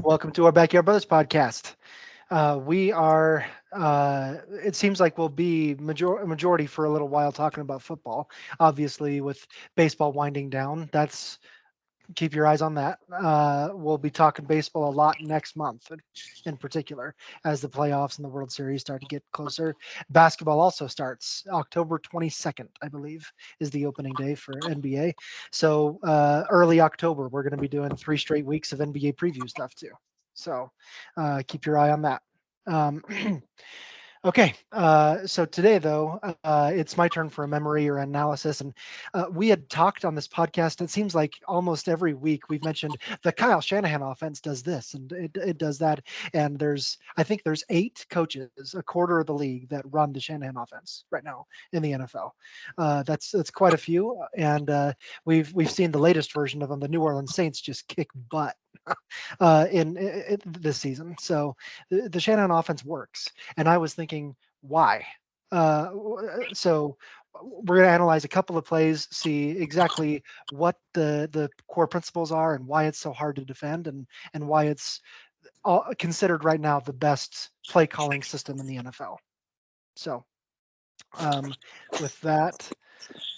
Welcome to our Backyard Brothers podcast. We are, it seems like we'll be majority for a little while talking about football. Obviously, with baseball winding down, that's keep your eyes on that. We'll be talking baseball a lot next month, in particular, as the playoffs and the World Series start to get closer. Basketball also starts October 22nd, I believe, is the opening day for NBA. So early October, we're going to be doing 3 straight weeks of NBA preview stuff too. So keep your eye on that. Um, Okay, so today though, it's my turn for a memory or analysis, and we had talked on this podcast. It seems like almost every week we've mentioned the Kyle Shanahan offense does this and it does that, and I think there's 8 coaches, a quarter of the league that run the Shanahan offense right now in the NFL. That's quite a few, and we've seen the latest version of them. The New Orleans Saints just kick butt in this season. So the Shanahan offense works, and I was thinking, why? So we're going to analyze a couple of plays, see exactly what the core principles are, and why it's so hard to defend, and why it's considered right now the best play calling system in the NFL. So um, with that,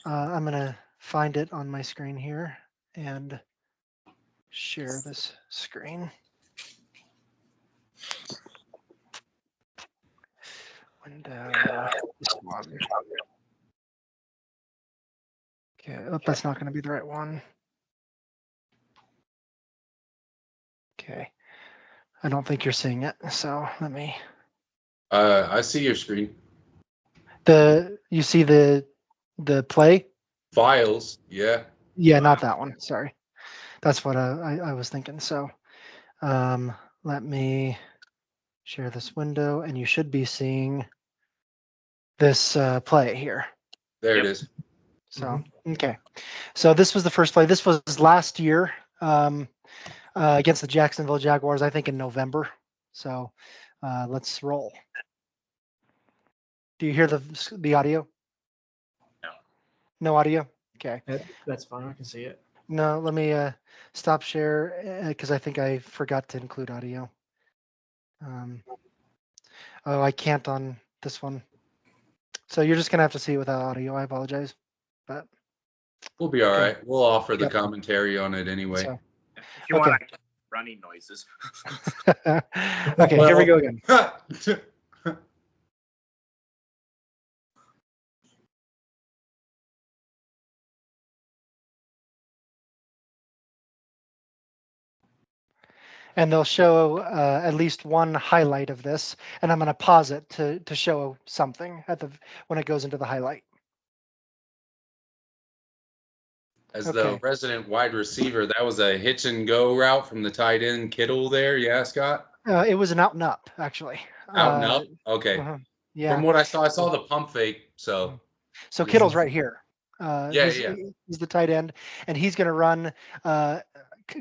I'm going to find it on my screen here and share this screen. Window, this one. Okay, oh, that's not going to be the right one. Okay, I don't think you're seeing it. So let me. I see your screen. You see the play? Files, yeah. Yeah, not that one. Sorry, that's what I was thinking. So um, let me share this window, and you should be seeing this play here. There it Yep. is. So okay, so this was the first play. This was last year against the Jacksonville Jaguars, I think in November. So let's roll. Do you hear the audio? No. No audio? Okay. That's fine. I can see it. No, let me stop share because I think I forgot to include audio. Oh, I can't on this one. So you're just gonna have to see it without audio. I apologize. But We'll be all Okay. right. We'll offer the Yep. commentary on it anyway. so If you Okay. want running noises. okay, here we go again. And they'll show at least one highlight of this, and I'm gonna pause it to show something when it goes into the highlight. As the Okay. resident wide receiver, that was a hitch and go route from the tight end Kittle there. Yeah, Scott? It was an out and up, actually. Out and up? Okay. Uh-huh. Yeah. From what I saw the pump fake. So, So Kittle's right here. yeah, yeah. He's the tight end, and he's going to run uh,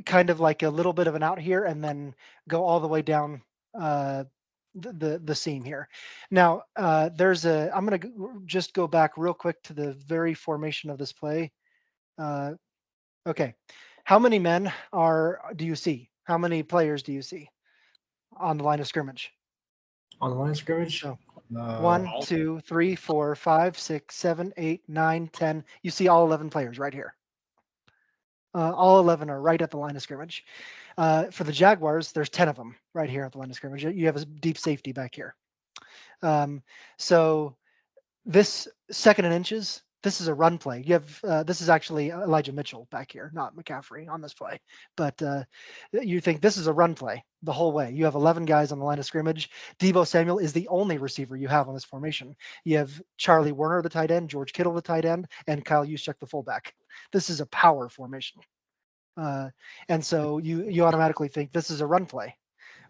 kind of like a little bit of an out here, and then go all the way down the seam here. Now, I'm going to just go back real quick to the very formation of this play. Okay, how many men do you see? How many players do you see on the line of scrimmage? On the line of scrimmage. So 1, 2, 3, 4, 5, 6, 7, 8, 9, 10. You see all 11 players right here. All 11 are right at the line of scrimmage. For the Jaguars, there's 10 of them right here at the line of scrimmage. You have a deep safety back here. So this 2nd and inches, this is a run play. You have this is actually Elijah Mitchell back here, not McCaffrey on this play. But you think this is a run play the whole way. You have 11 guys on the line of scrimmage. Deebo Samuel is the only receiver you have on this formation. You have Charlie Werner, the tight end, George Kittle, the tight end, and Kyle Juszczyk, the fullback. This is a power formation. And so you automatically think this is a run play.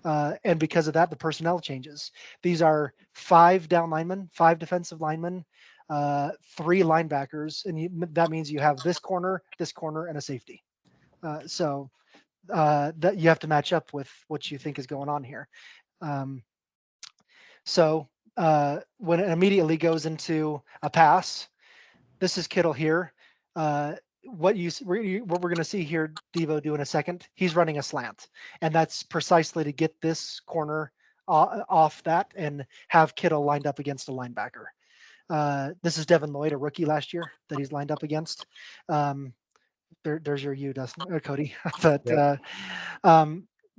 And because of that, the personnel changes. These are 5 down linemen, 5 defensive linemen, 3 linebackers, and that means you have this corner, and a safety. So that you have to match up with what you think is going on here. So when it immediately goes into a pass, this is Kittle here. what we're going to see here, Devo, do in a second, he's running a slant, and that's precisely to get this corner off that and have Kittle lined up against a linebacker. This is Devin Lloyd, a rookie last year that he's lined up against. There's your Dustin, Cody. But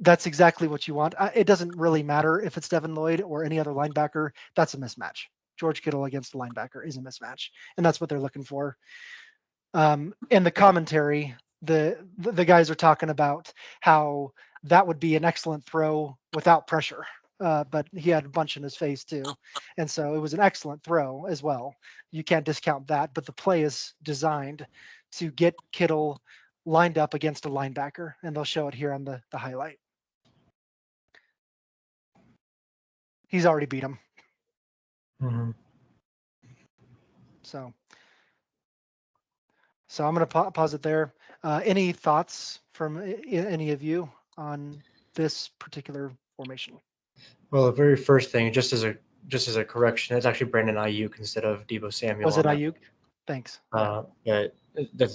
that's exactly what you want. It doesn't really matter if it's Devin Lloyd or any other linebacker. That's a mismatch. George Kittle against a linebacker is a mismatch, and that's what they're looking for. In the commentary, the guys are talking about how that would be an excellent throw without pressure. But he had a bunch in his face too, and so it was an excellent throw as well. You can't discount that. But the play is designed to get Kittle lined up against a linebacker, and they'll show it here on the highlight. He's already beat him. Mm-hmm. So I'm going to pause it there. Any thoughts from any of you on this particular formation? Well, the very first thing, just as a correction, it's actually Brandon Ayuk instead of Deebo Samuel. Was it Ayuk? Thanks. But that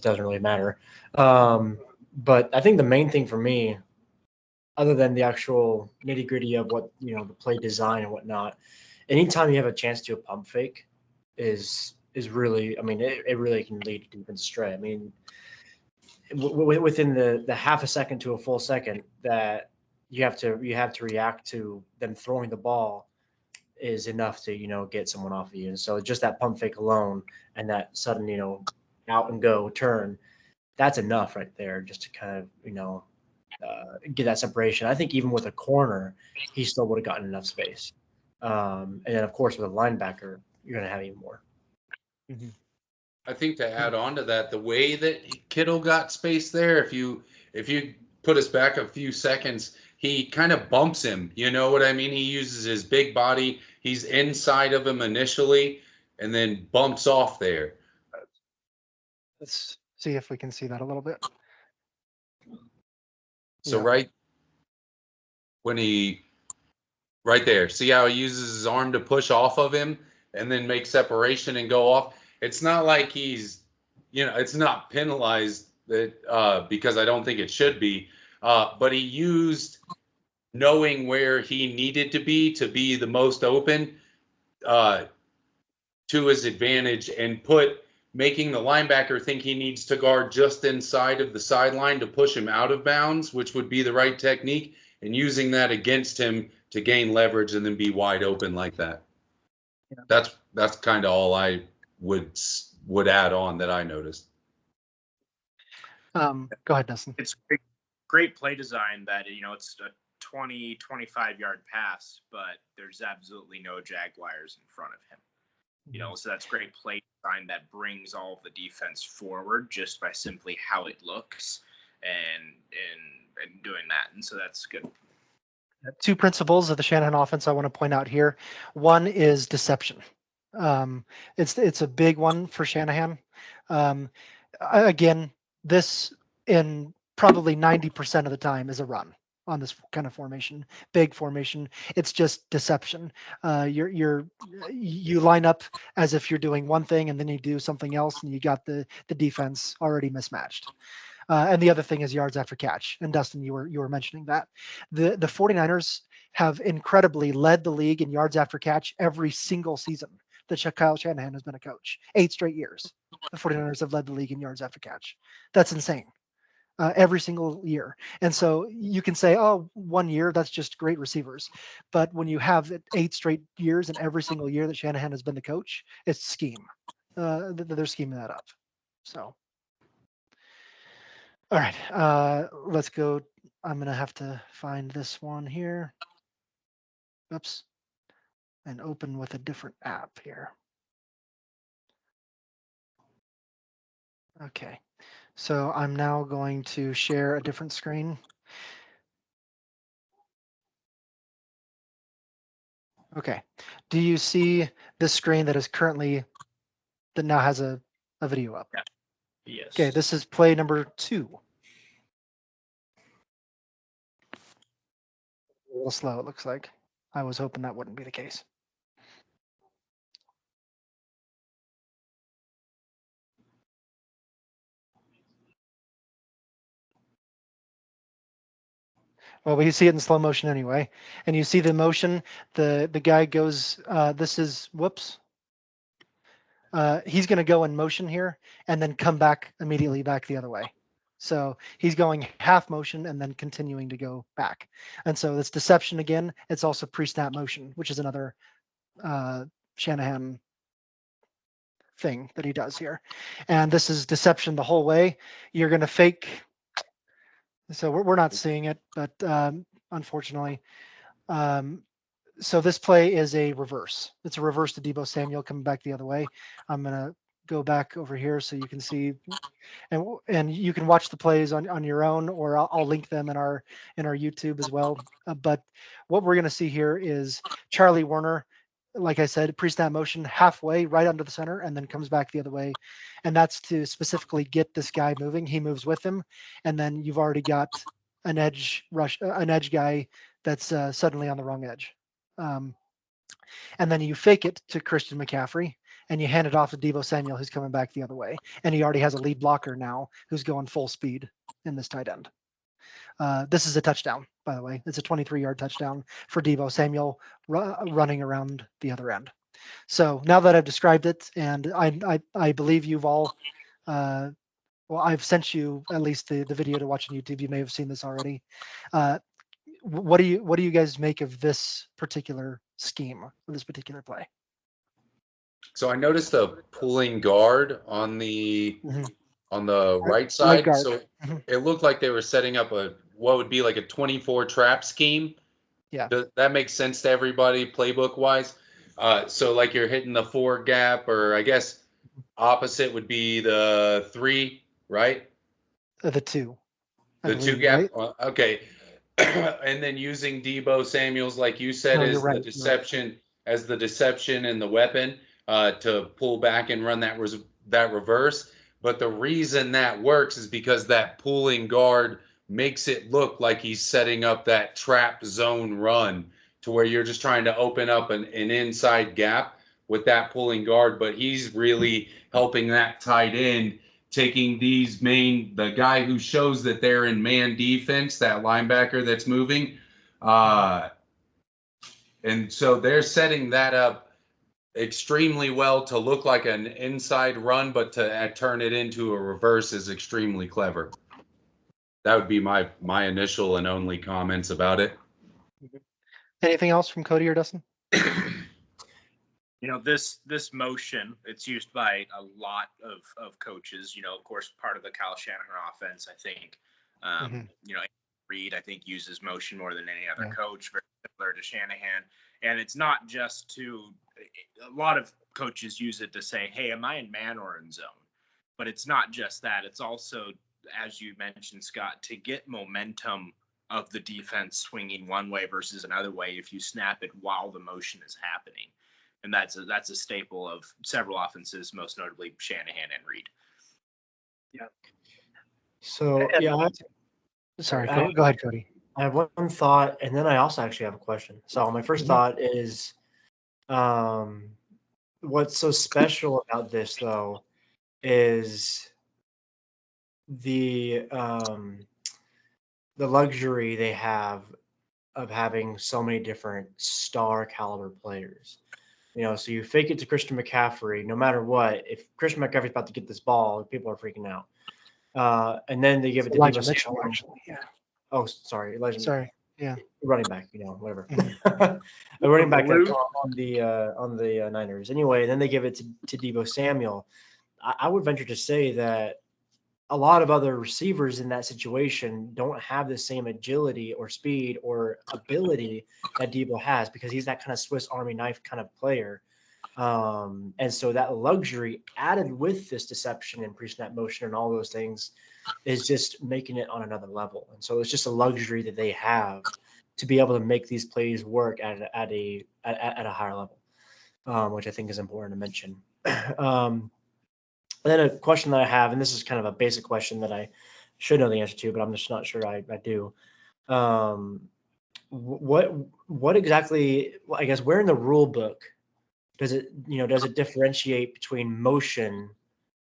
doesn't really matter. But I think the main thing for me, other than the actual nitty gritty of what the play design and whatnot, anytime you have a chance to do a pump fake, is really, I mean, it really can lead to defense astray. I mean, within the half a second to a full second that you have to react to them throwing the ball is enough to get someone off of you. And so just that pump fake alone and that sudden out and go turn, that's enough right there just to kind of get that separation. I think even with a corner, he still would have gotten enough space. And then of course with a linebacker, you're going to have even more. Mm-hmm. I think to add on to that, the way that Kittle got space there, if you put us back a few seconds, he kind of bumps him. You know what I mean? He uses his big body. He's inside of him initially and then bumps off there. Let's see if we can see that a little bit. So Yeah. right there, see how he uses his arm to push off of him and then make separation and go off? It's not like he's, it's not penalized that because I don't think it should be. But he used knowing where he needed to be the most open to his advantage and making the linebacker think he needs to guard just inside of the sideline to push him out of bounds, which would be the right technique, and using that against him to gain leverage and then be wide open like that. Yeah. That's kind of all I would add on that I noticed. Go ahead, Dustin. It's great play design that, it's a 20, 25-yard pass, but there's absolutely no Jaguars in front of him. So that's great play design that brings all of the defense forward just by simply how it looks and doing that. And so that's good. Two principles of the Shanahan offense I want to point out here. One is deception. It's a big one for Shanahan. Again, this in probably 90% of the time is a run on this kind of formation, big formation. It's just deception. You line up as if you're doing one thing and then you do something else and you got the defense already mismatched. And the other thing is yards after catch. And Dustin, you were mentioning that. The 49ers have incredibly led the league in yards after catch every single season that Kyle Shanahan has been a coach. 8 straight years. The 49ers have led the league in yards after catch. That's insane. Every single year. And so you can say, oh, 1 year, that's just great receivers. But when you have 8 straight years and every single year that Shanahan has been the coach, it's scheme. They're scheming that up. So. All right, let's go. I'm going to have to find this one here. Oops. And open with a different app here. Okay, so I'm now going to share a different screen. Okay, do you see this screen that now has a video up? Yeah. Yes. Okay, this is play number 2. A little slow, it looks like. I was hoping that wouldn't be the case. Well, we see it in slow motion anyway, and you see the motion. The guy goes. This is whoops. He's going to go in motion here and then come back immediately back the other way. So he's going half motion and then continuing to go back. And so it's deception again. It's also pre-snap motion, which is another Shanahan thing that he does here. And this is deception the whole way. You're going to fake. So we're not seeing it, but unfortunately. So this play is a reverse. It's a reverse to Deebo Samuel coming back the other way. I'm going to go back over here so you can see, and you can watch the plays on your own, or I'll link them in our YouTube as well. But what we're going to see here is Charlie Warner, like I said, pre-snap motion halfway right under the center and then comes back the other way. And that's to specifically get this guy moving. He moves with him. And then you've already got an edge guy that's suddenly on the wrong edge. And then you fake it to Christian McCaffrey and you hand it off to Deebo Samuel, who's coming back the other way. And he already has a lead blocker now who's going full speed in this tight end. This is a touchdown, by the way. It's a 23-yard touchdown for Deebo Samuel running around the other end. So now that I've described it, and I believe you've all, well, I've sent you at least the video to watch on YouTube. You may have seen this already. What do you guys make of this particular scheme, this particular play? So I noticed a pulling guard on the right side. Right guard. So it looked like they were setting up what would be like a 24 trap scheme. Yeah. That makes sense to everybody playbook wise. So like you're hitting the 4 gap, or I guess opposite would be the 3, right? The 2. The 2 gap. Right? Okay. And then using Deebo Samuels, like you said, as the deception and the weapon to pull back and run that reverse. But the reason that works is because that pulling guard makes it look like he's setting up that trap zone run to where you're just trying to open up an inside gap with that pulling guard. But he's really helping that tight end, taking the guy who shows that they're in man defense, that linebacker that's moving. And so they're setting that up extremely well to look like an inside run, but to turn it into a reverse is extremely clever. That would be my initial and only comments about it. Anything else from Cody or Dustin? This motion, it's used by a lot of coaches. Of course, part of the Kyle Shanahan offense, I think. Reed, I think, uses motion more than any other coach, very similar to Shanahan. And it's not just a lot of coaches use it to say, hey, am I in man or in zone? But it's not just that. It's also, as you mentioned, Scott, to get momentum of the defense swinging one way versus another way if you snap it while the motion is happening. And that's a staple of several offenses, most notably Shanahan and Reed. Yeah. So, Sorry, go ahead, Cody. I have one thought, and then I also actually have a question. So my first thought is, what's so special about this, though, is the luxury they have of having so many different star caliber players. So you fake it to Christian McCaffrey, no matter what. If Christian McCaffrey's about to get this ball, people are freaking out. And then they give it to Elijah Deebo Mitchell, Samuel. actually. Yeah. Oh, sorry, Elijah. Sorry. Yeah. Running back, whatever. A running back on the Niners. Anyway, then they give it to Deebo Samuel. I would venture to say that a lot of other receivers in that situation don't have the same agility or speed or ability that Deebo has, because he's that kind of Swiss Army knife kind of player. And so that luxury added with this deception and pre-snap motion and all those things is just making it on another level. And so it's just a luxury that they have to be able to make these plays work at a higher level, which I think is important to mention. And then a question that I have, and this is kind of a basic question that I should know the answer to, but I'm just not sure I do. What exactly, I guess, where in the rule book does it differentiate between motion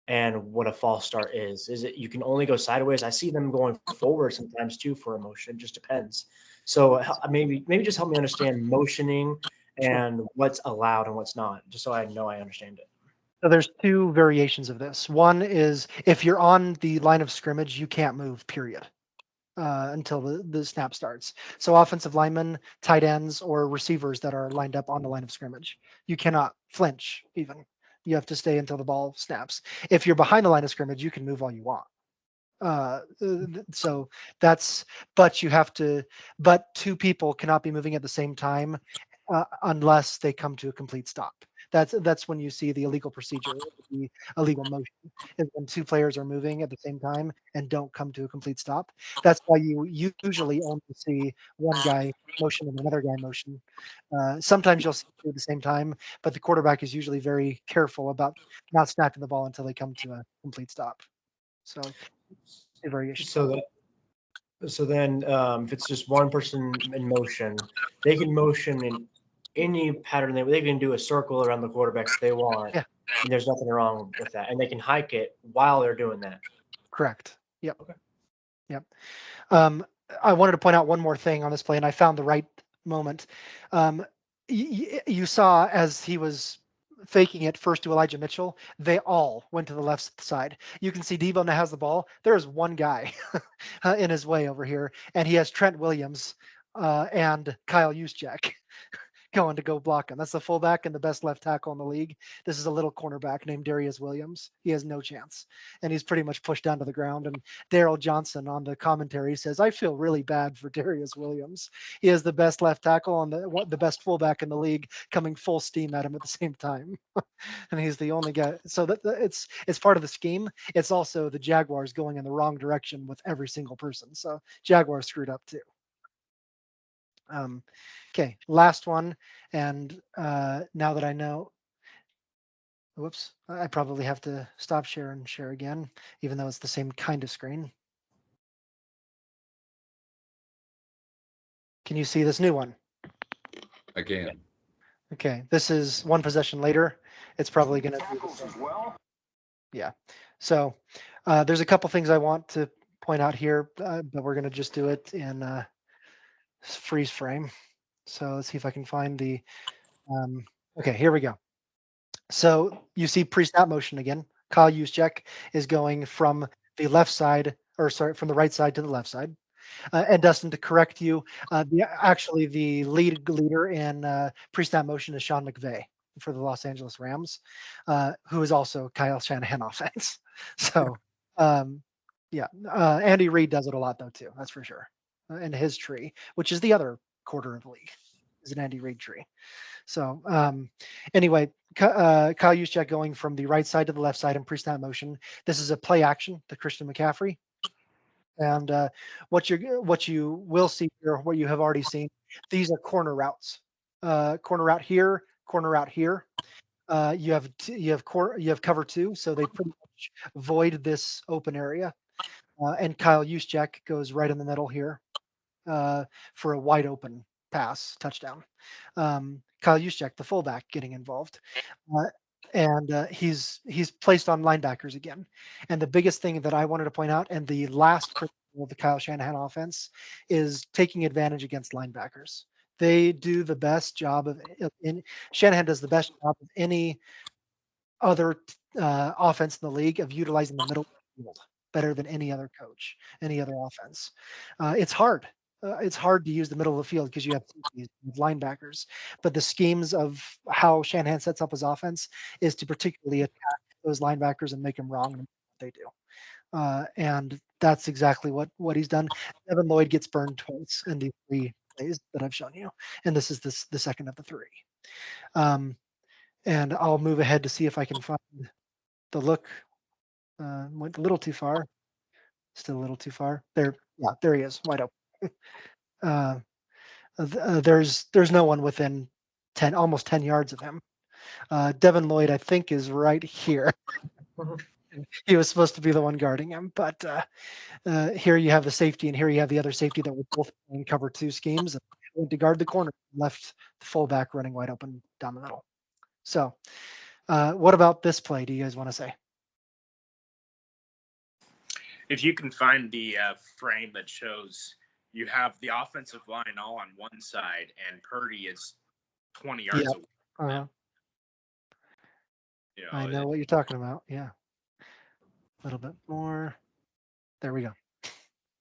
and what a false start is. Is it you can only go sideways? I see them going forward sometimes too for a motion. It just depends. So maybe just help me understand motioning Sure. and what's allowed and what's not, just so I know I understand it. So there's two variations of this. One is if you're on the line of scrimmage, you can't move, period, until the snap starts. So offensive linemen, tight ends, or receivers that are lined up on the line of scrimmage, you cannot flinch even. You have to stay until the ball snaps. If you're behind the line of scrimmage, you can move all you want. So that's, but you have to, but two people cannot be moving at the same time unless they come to a complete stop. That's when you see the illegal procedure, the illegal motion, is when two players are moving at the same time and don't come to a complete stop. That's why you usually only see one guy motion and another guy motion. Sometimes you'll see two at the same time, but the quarterback is usually very careful about not snapping the ball until they come to a complete stop. So two variations. So then, if it's just one person in motion, they can motion in any pattern. They can do a circle around the quarterbacks if they want, Yeah. and there's nothing wrong with that. And they can hike it while they're doing that. Correct. Yep. Okay. Yep. I wanted to point out one more thing on this play, and I found the right moment. You saw as he was faking it first to Elijah Mitchell, they all went to the left side. You can see Debo now has the ball. There is one guy in his way over here, and he has Trent Williams and Kyle Juszczyk going to go block him. That's the fullback and the best left tackle in the league. This is a little cornerback named Darius Williams. He has no chance, and he's pretty much pushed down to the ground. And Daryl Johnson on the commentary says, "I feel really bad for Darius Williams. He is the best left tackle and the best fullback in the league, coming full steam at him at the same time, and he's the only guy." So it's part of the scheme. It's also the Jaguars going in the wrong direction with every single person. So Jaguars screwed up too. Okay, last one. And now that I know, whoops, I probably have to stop share and share again, even though it's the same kind of screen. Can you see this new one? I can. Okay, this is one possession later. It's probably going to be the same. Yeah. So there's a couple things I want to point out here, but we're going to just do it in freeze frame. So let's see if I can find the. Okay, here we go. So you see pre-snap motion again. Kyle Juszczyk is going from the left side, or sorry, from the right side to the left side. And Dustin, to correct you, actually the leader in pre-snap motion is Sean McVay for the Los Angeles Rams, who is also Kyle Shanahan offense. So yeah, Andy Reid does it a lot though too. That's for sure. And his tree, which is the other quarter of the league, is an Andy Reid tree. So anyway, Kyle Juszczyk going from the right side to the left side in pre-snap motion. This is a play action to Christian McCaffrey. And what you will see here, what you have already seen, these are corner routes. Corner route here, corner route here. You have cover two, so they pretty much void this open area. And Kyle Juszczyk goes right in the middle here for a wide open pass touchdown. Kyle Juszczyk, the fullback, getting involved, and he's placed on linebackers again. And the biggest thing that I wanted to point out, and the last principle of the Kyle Shanahan offense, is taking advantage against linebackers. They do the best job Shanahan does the best job of any other offense in the league of utilizing the middle of the field better than any other coach, any other offense. It's hard. It's hard to use the middle of the field because you have linebackers. But the schemes of how Shanahan sets up his offense is to particularly attack those linebackers and make them wrong in what they do. And that's exactly what he's done. Devin Lloyd gets burned twice in the three plays that I've shown you, and this is the second of the three. And I'll move ahead to see if I can find the look. Went a little too far. Still a little too far. There, yeah, there he is, wide open. There's no one within almost 10 yards of him. Devin Lloyd, I think, is right here. He was supposed to be the one guarding him, but here you have the safety, and here you have the other safety that were both in cover two schemes. And went to guard the corner, left the fullback running wide open down the middle. So, what about this play? Do you guys want to say? If you can find the frame that shows you have the offensive line all on one side and Purdy is 20 yards Yep. away. I know what you're talking about. Yeah. A little bit more. There we go.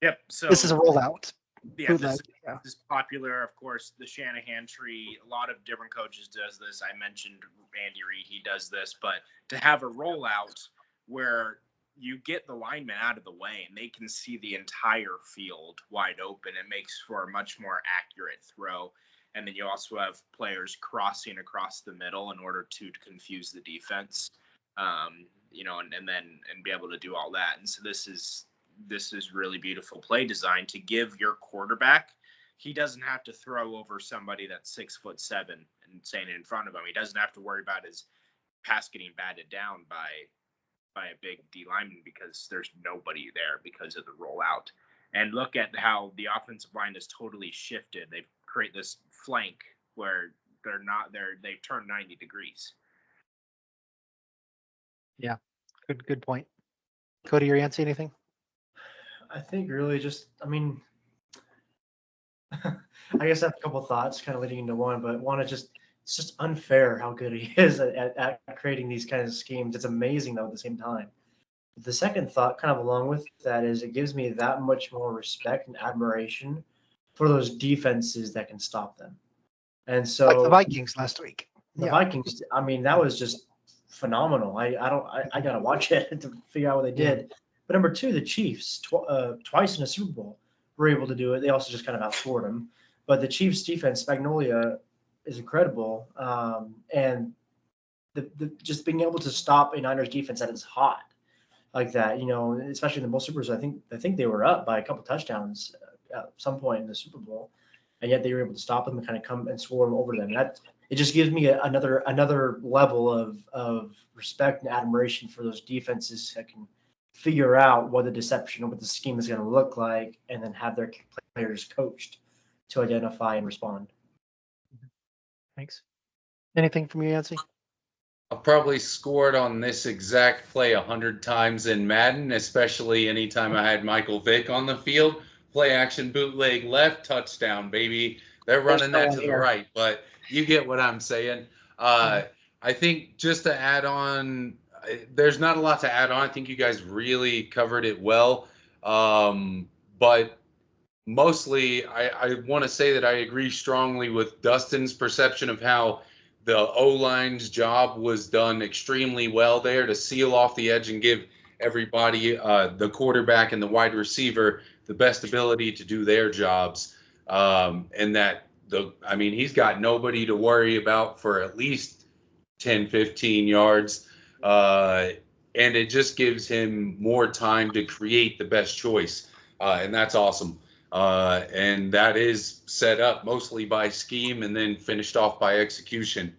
Yep. So this is a rollout. Yeah, Bootleg. This is popular, of course. The Shanahan tree. A lot of different coaches does this. I mentioned Andy Reid. He does this, but to have a rollout where you get the linemen out of the way and they can see the entire field wide open, it makes for a much more accurate throw. And then you also have players crossing across the middle in order to confuse the defense, and be able to do all that. And so this is really beautiful play design to give your quarterback. He doesn't have to throw over somebody that's 6'7" and staying in front of him. He doesn't have to worry about his pass getting batted down by a big D lineman because there's nobody there because of the rollout. And look at how the offensive line has totally shifted. They've created this flank where they're not there. They've turned 90 degrees. Yeah, good point. Cody or Yancey, anything? I think really just, I mean, I guess I have a couple of thoughts kind of leading into one, but it's just unfair how good he is at creating these kinds of schemes. It's amazing though at the same time. The second thought, kind of along with that, is it gives me that much more respect and admiration for those defenses that can stop them. And so, like the Vikings last week. The Vikings, I mean, that was just phenomenal. I gotta watch it to figure out what they did. Yeah. But number two, the Chiefs, twice in a Super Bowl, were able to do it. They also just kind of outscored them. But the Chiefs' defense, Magnolia, is incredible. And the just being able to stop a Niners defense that is hot like that, especially in the most Super Bowls, I think they were up by a couple touchdowns at some point in the Super Bowl, and yet they were able to stop them and kind of come and score over them. It just gives me another level of respect and admiration for those defenses that can figure out what the deception or what the scheme is going to look like, and then have their players coached to identify and respond. Thanks. Anything from you, Yancey? I've probably scored on this exact play 100 times in Madden, especially anytime I had Michael Vick on the field. Play action bootleg left, touchdown, baby. They're running that to the right, but you get what I'm saying. I think just to add on, there's not a lot to add on. I think you guys really covered it well. But mostly, I want to say that I agree strongly with Dustin's perception of how the O-line's job was done extremely well there to seal off the edge and give everybody, the quarterback and the wide receiver, the best ability to do their jobs. And that he's got nobody to worry about for at least 10, 15 yards. And it just gives him more time to create the best choice. And that's awesome. And that is set up mostly by scheme and then finished off by execution.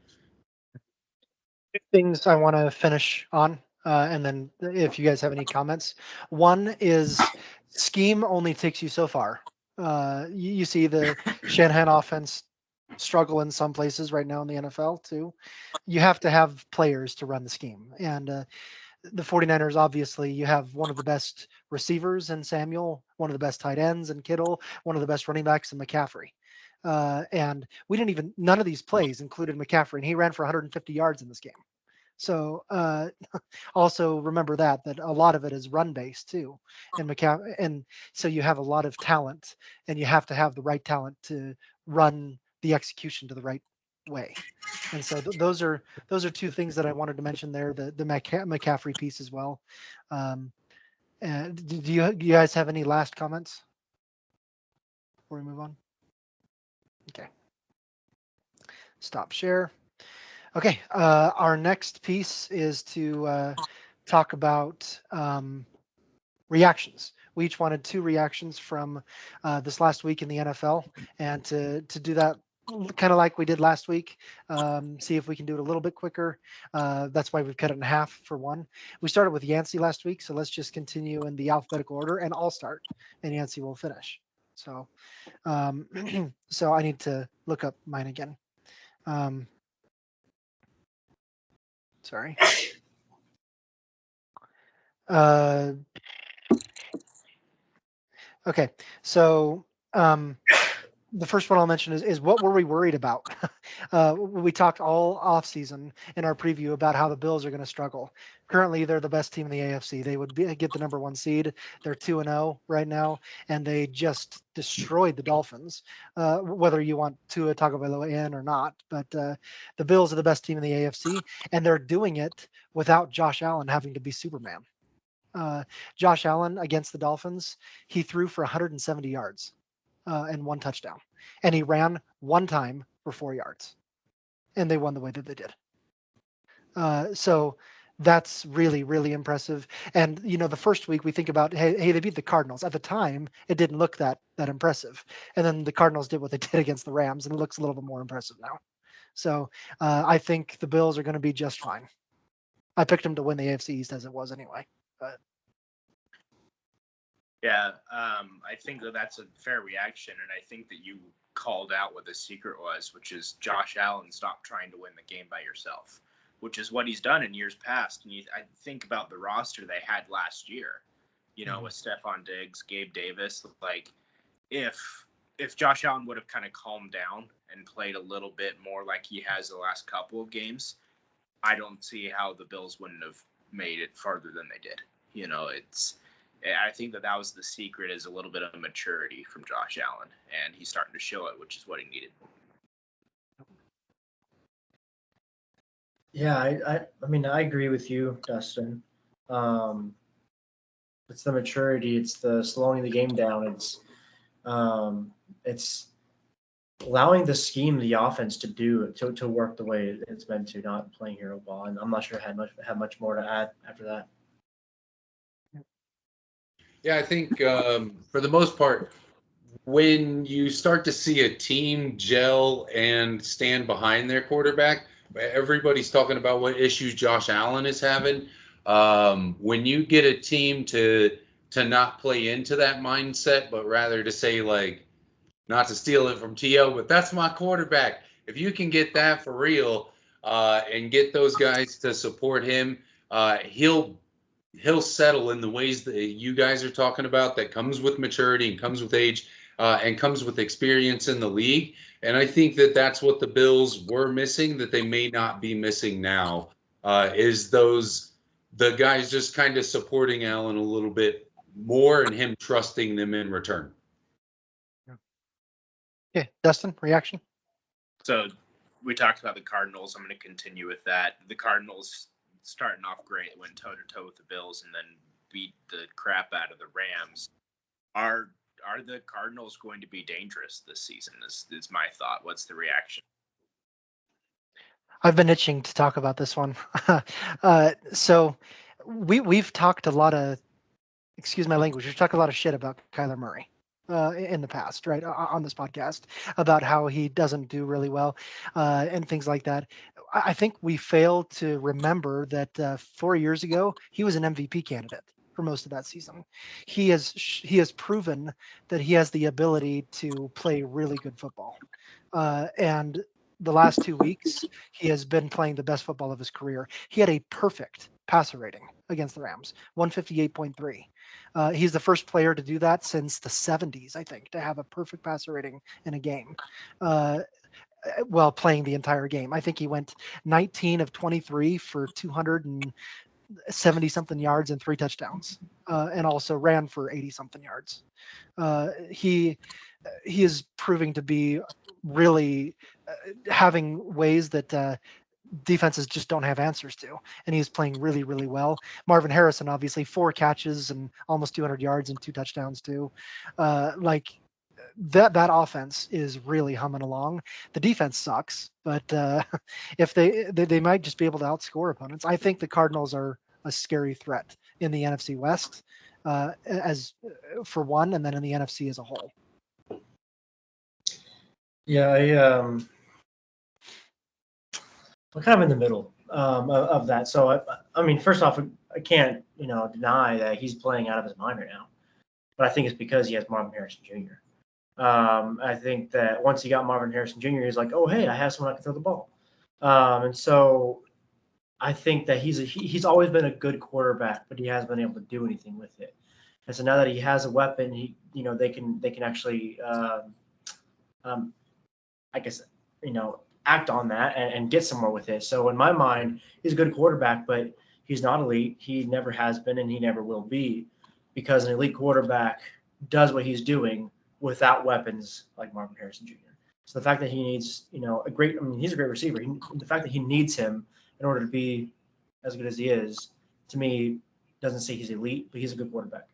Things I want to finish on, and then if you guys have any comments. One is scheme only takes you so far. You see the Shanahan offense struggle in some places right now in the NFL too. You have to have players to run the scheme. And the 49ers, obviously, you have one of the best receivers in Samuel, one of the best tight ends in Kittle, one of the best running backs in McCaffrey. And we didn't none of these plays included McCaffrey, and he ran for 150 yards in this game. So also remember that a lot of it is run based too, and so you have a lot of talent, and you have to have the right talent to run the execution to the right way. And so those are two things that I wanted to mention there. The McCaffrey piece as well. And do you guys have any last comments before we move on? Okay. Stop share. Okay, our next piece is to talk about reactions. We each wanted 2 reactions from this last week in the NFL, and to do that kind of like we did last week, see if we can do it a little bit quicker. That's why we've cut it in half for one. We started with Yancey last week, so let's just continue in the alphabetical order, and I'll start, and Yancey will finish. So, so I need to look up mine again. Sorry. Okay, so the first one I'll mention is what were we worried about? We talked all offseason in our preview about how the Bills are going to struggle. Currently, they're the best team in the AFC. They would get the number 1 seed. They're 2-0 right now, and they just destroyed the Dolphins. Whether you want Tua Tagovailoa in or not, but the Bills are the best team in the AFC, and they're doing it without Josh Allen having to be Superman. Josh Allen against the Dolphins, he threw for 170 yards and 1 touchdown, and he ran 1 time for 4 yards, and they won the way that they did. So that's really, really impressive. And the first week we think about, hey, they beat the Cardinals. At the time, it didn't look that impressive, and then the Cardinals did what they did against the Rams, and it looks a little bit more impressive now. So I think the Bills are going to be just fine. I picked them to win the AFC East as it was anyway. But Yeah, I think that's a fair reaction, and I think that you called out what the secret was, which is Josh Allen stopped trying to win the game by yourself, which is what he's done in years past. And I think about the roster they had last year, with Stephon Diggs, Gabe Davis. Like, if Josh Allen would have kind of calmed down and played a little bit more like he has the last couple of games, I don't see how the Bills wouldn't have made it farther than they did. I think that was the secret, is a little bit of maturity from Josh Allen, and he's starting to show it, which is what he needed. Yeah, I mean, I agree with you, Dustin. It's the maturity, it's the slowing the game down, it's allowing the scheme, the offense to work the way it's meant to, not playing hero ball. And I'm not sure I have much more to add after that. Yeah, I think for the most part, when you start to see a team gel and stand behind their quarterback, everybody's talking about what issues Josh Allen is having. When you get a team to not play into that mindset, but rather to say, like, not to steal it from T.O., but that's my quarterback. If you can get that for real and get those guys to support him, he'll settle in the ways that you guys are talking about. That comes with maturity and comes with age and comes with experience in the league. And I think that that's what the Bills were missing, that they may not be missing now, is the guys just kind of supporting Allen a little bit more and him trusting them in return. okay, Dustin, reaction? So we talked about the Cardinals. I'm going to continue with that. The Cardinals, starting off great, went toe-to-toe with the Bills and then beat the crap out of the Rams. Are the Cardinals going to be dangerous this season? Is my thought. What's the reaction? I've been itching to talk about this one. So we've talked a lot of, excuse my language, we've talked a lot of shit about Kyler Murray in the past, right, on this podcast, about how he doesn't do really well and things like that. I think we fail to remember that 4 years ago, he was an MVP candidate for most of that season. He has proven that he has the ability to play really good football. And the last 2 weeks, he has been playing the best football of his career. He had a perfect passer rating against the Rams, 158.3. He's the first player to do that since the 70s, I think, to have a perfect passer rating in a game. While playing the entire game, I think he went 19 of 23 for 270 something yards and 3 touchdowns, and also ran for 80 something yards. He is proving to be really having ways that defenses just don't have answers to, and he's playing really, really well. Marvin Harrison, obviously, 4 catches and almost 200 yards and 2 touchdowns too. Like that offense is really humming along. The defense sucks, but if they might just be able to outscore opponents. I think the Cardinals are a scary threat in the NFC West, as for one, and then in the NFC as a whole. Yeah, I'm kind of in the middle of that. So I mean, first off, I can't deny that he's playing out of his mind right now, but I think it's because he has Marvin Harrison Jr. I think that once he got Marvin Harrison Jr., he's like, oh, hey, I have someone I can throw the ball. And so I think that he's always been a good quarterback, but he hasn't been able to do anything with it. And so now that he has a weapon, they can actually, I guess, act on that and get somewhere with it. So in my mind, he's a good quarterback, but he's not elite. He never has been, and he never will be, because an elite quarterback does what he's doing without weapons like Marvin Harrison Jr. So the fact that he needs, he's a great receiver. The fact that he needs him in order to be as good as he is, to me, doesn't say he's elite, but he's a good quarterback.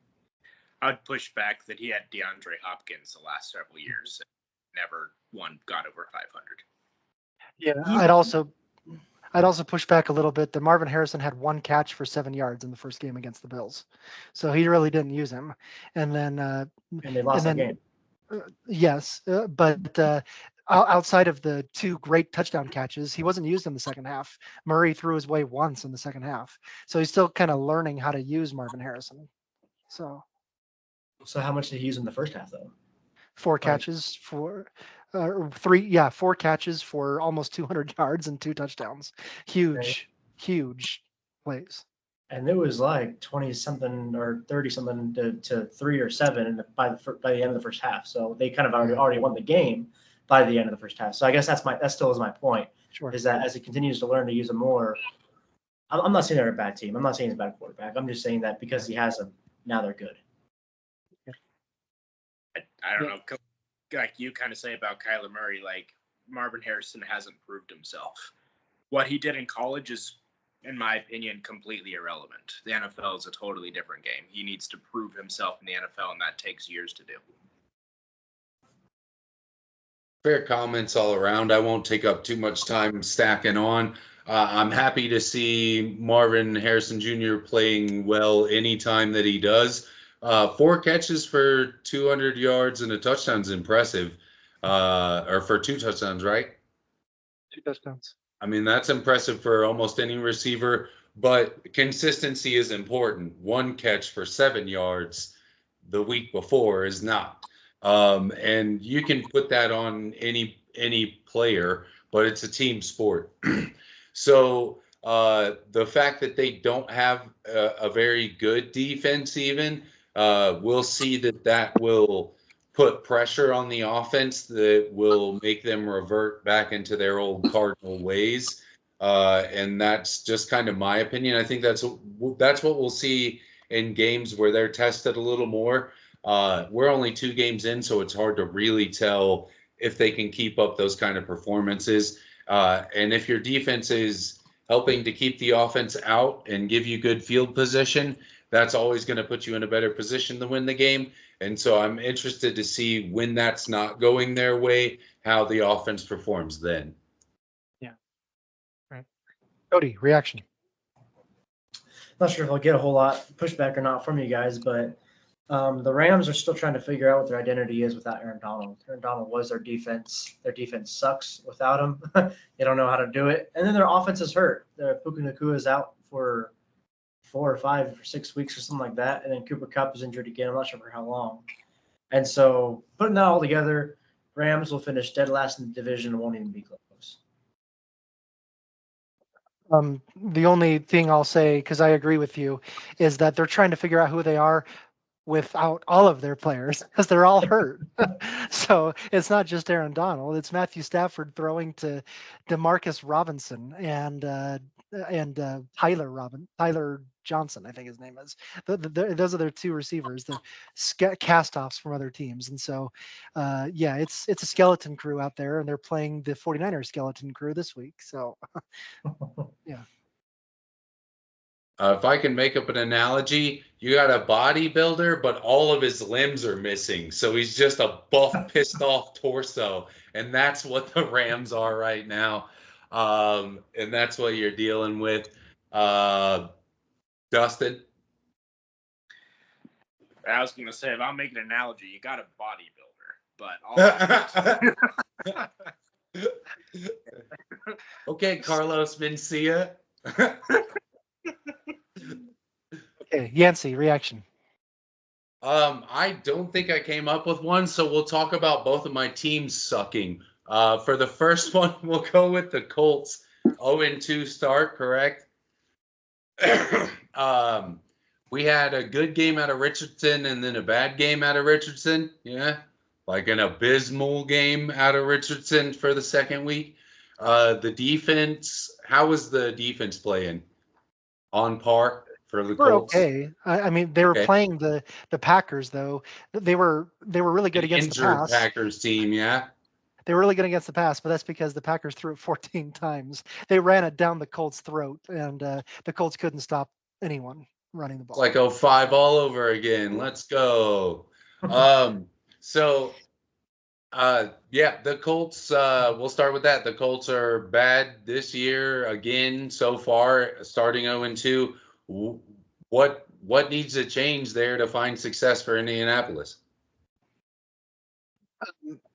I'd push back that he had DeAndre Hopkins the last several years. Never got over 500. Yeah, I'd also push back a little bit that Marvin Harrison had 1 catch for 7 yards in the first game against the Bills, so he really didn't use him. And then and they lost the game. Yes, but outside of the 2 great touchdown catches, he wasn't used in the second half. Murray threw his way once in the second half, so he's still kind of learning how to use Marvin Harrison. So how much did he use in the first half, though? 4 catches for 4 catches for almost 200 yards and 2 touchdowns. Huge plays. And it was like 20-something or 30-something to 3 or 7 by the end of the first half. So they kind of already won the game by the end of the first half. So I guess that still is my point. Sure. Is that as he continues to learn to use them more, I'm not saying they're a bad team. I'm not saying he's a bad quarterback. I'm just saying that because he has them, now they're good. I don't know. Like you kind of say about Kyler Murray, like Marvin Harrison hasn't proved himself. What he did in college is, in my opinion, completely irrelevant. The NFL is a totally different game. He needs to prove himself in the NFL, and that takes years to do. Fair comments all around. I won't take up too much time stacking on. I'm happy to see Marvin Harrison Jr. playing well anytime that he does. 4 catches for 200 yards and a touchdown is impressive. Or for 2 touchdowns, right? 2 touchdowns. I mean, that's impressive for almost any receiver, but consistency is important. 1 catch for 7 yards the week before is not. And you can put that on any player, but it's a team sport. So the fact that they don't have a very good defense even, we'll see that will put pressure on the offense that will make them revert back into their old cardinal ways. And that's just kind of my opinion. I think that's what we'll see in games where they're tested a little more. We're only 2 games in, so it's hard to really tell if they can keep up those kind of performances. And if your defense is helping to keep the offense out and give you good field position, that's always going to put you in a better position to win the game. And so I'm interested to see when that's not going their way, how the offense performs then. Yeah. Right. Cody, reaction. Not sure if I'll get a whole lot pushback or not from you guys, but the Rams are still trying to figure out what their identity is without Aaron Donald. Aaron Donald was their defense. Their defense sucks without him. They don't know how to do it. And then their offense is hurt. Puka Nacua is out for 4 or 5 or 6 weeks or something like that. And then Cooper Kupp is injured again. I'm not sure for how long. And so putting that all together, Rams will finish dead last in the division and won't even be close. The only thing I'll say, because I agree with you, is that they're trying to figure out who they are without all of their players because they're all hurt. So it's not just Aaron Donald; it's Matthew Stafford throwing to Demarcus Robinson and Tyler Johnson, I think his name is. Those are their 2 receivers, the cast-offs from other teams. And so, it's a skeleton crew out there, and they're playing the 49ers skeleton crew this week. So, yeah. If I can make up an analogy, you got a bodybuilder, but all of his limbs are missing. So he's just a buff, pissed off torso. And that's what the Rams are right now. And that's what you're dealing with. Dustin? I was going to say, if I'm making an analogy, you got a bodybuilder. But Okay, Carlos Mencia. Okay, Yancey, reaction. I don't think I came up with one, so we'll talk about both of my teams sucking. For the first one, we'll go with the Colts 0-2 start, correct? We had a good game out of Richardson and then a bad game out of Richardson. Yeah. Like an abysmal game out of Richardson for the second week. The defense, how was the defense playing? On par for the We're Colts? okay. I mean, they were Okay. playing the Packers though. They were really good An against the injured pass. Packers team, yeah. They were really good against the pass, but that's because the Packers threw it 14 times. They ran it down the Colts' throat, and the Colts couldn't stop anyone running the It's ball. like 05 all over again. Let's go. So yeah, the Colts, we'll start with that. The Colts are bad this year again so far, starting 0-2. What needs to change there to find success for Indianapolis?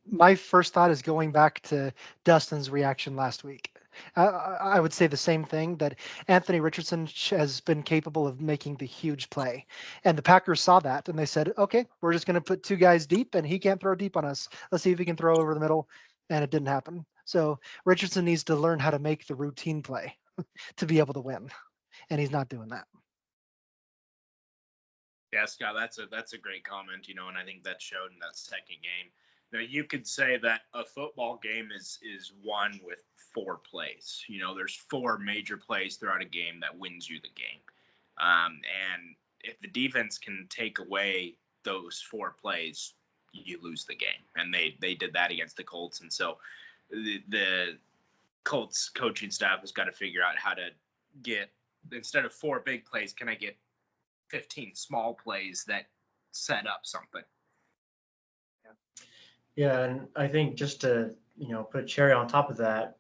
My first thought is going back to Dustin's reaction last week. I would say the same thing, that Anthony Richardson has been capable of making the huge play. And the Packers saw that and they said, okay, we're just going to put two guys deep and he can't throw deep on us. Let's see if he can throw over the middle. And it didn't happen. So Richardson needs to learn how to make the routine play to be able to win. And he's not doing that. Yeah, Scott, that's a great comment, and I think that showed in that second game. Now, you could say that a football game is won with 4 plays. There's 4 major plays throughout a game that wins you the game. And if the defense can take away those 4 plays, you lose the game. And they did that against the Colts. And so the Colts coaching staff has got to figure out how to get, instead of 4 big plays, can I get 15 small plays that set up something? Yeah, and I think just to put a cherry on top of that,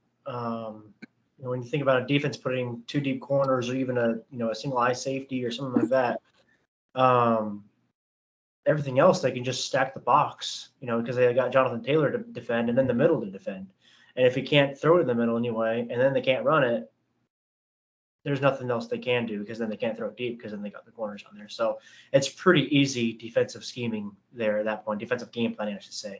when you think about a defense putting 2 deep corners or even a single eye safety or something like that, everything else they can just stack the box, because they got Jonathan Taylor to defend and then the middle to defend. And if he can't throw it in the middle anyway, and then they can't run it, there's nothing else they can do, because then they can't throw it deep because then they got the corners on there. So it's pretty easy defensive scheming there at that point, defensive game planning, I should say.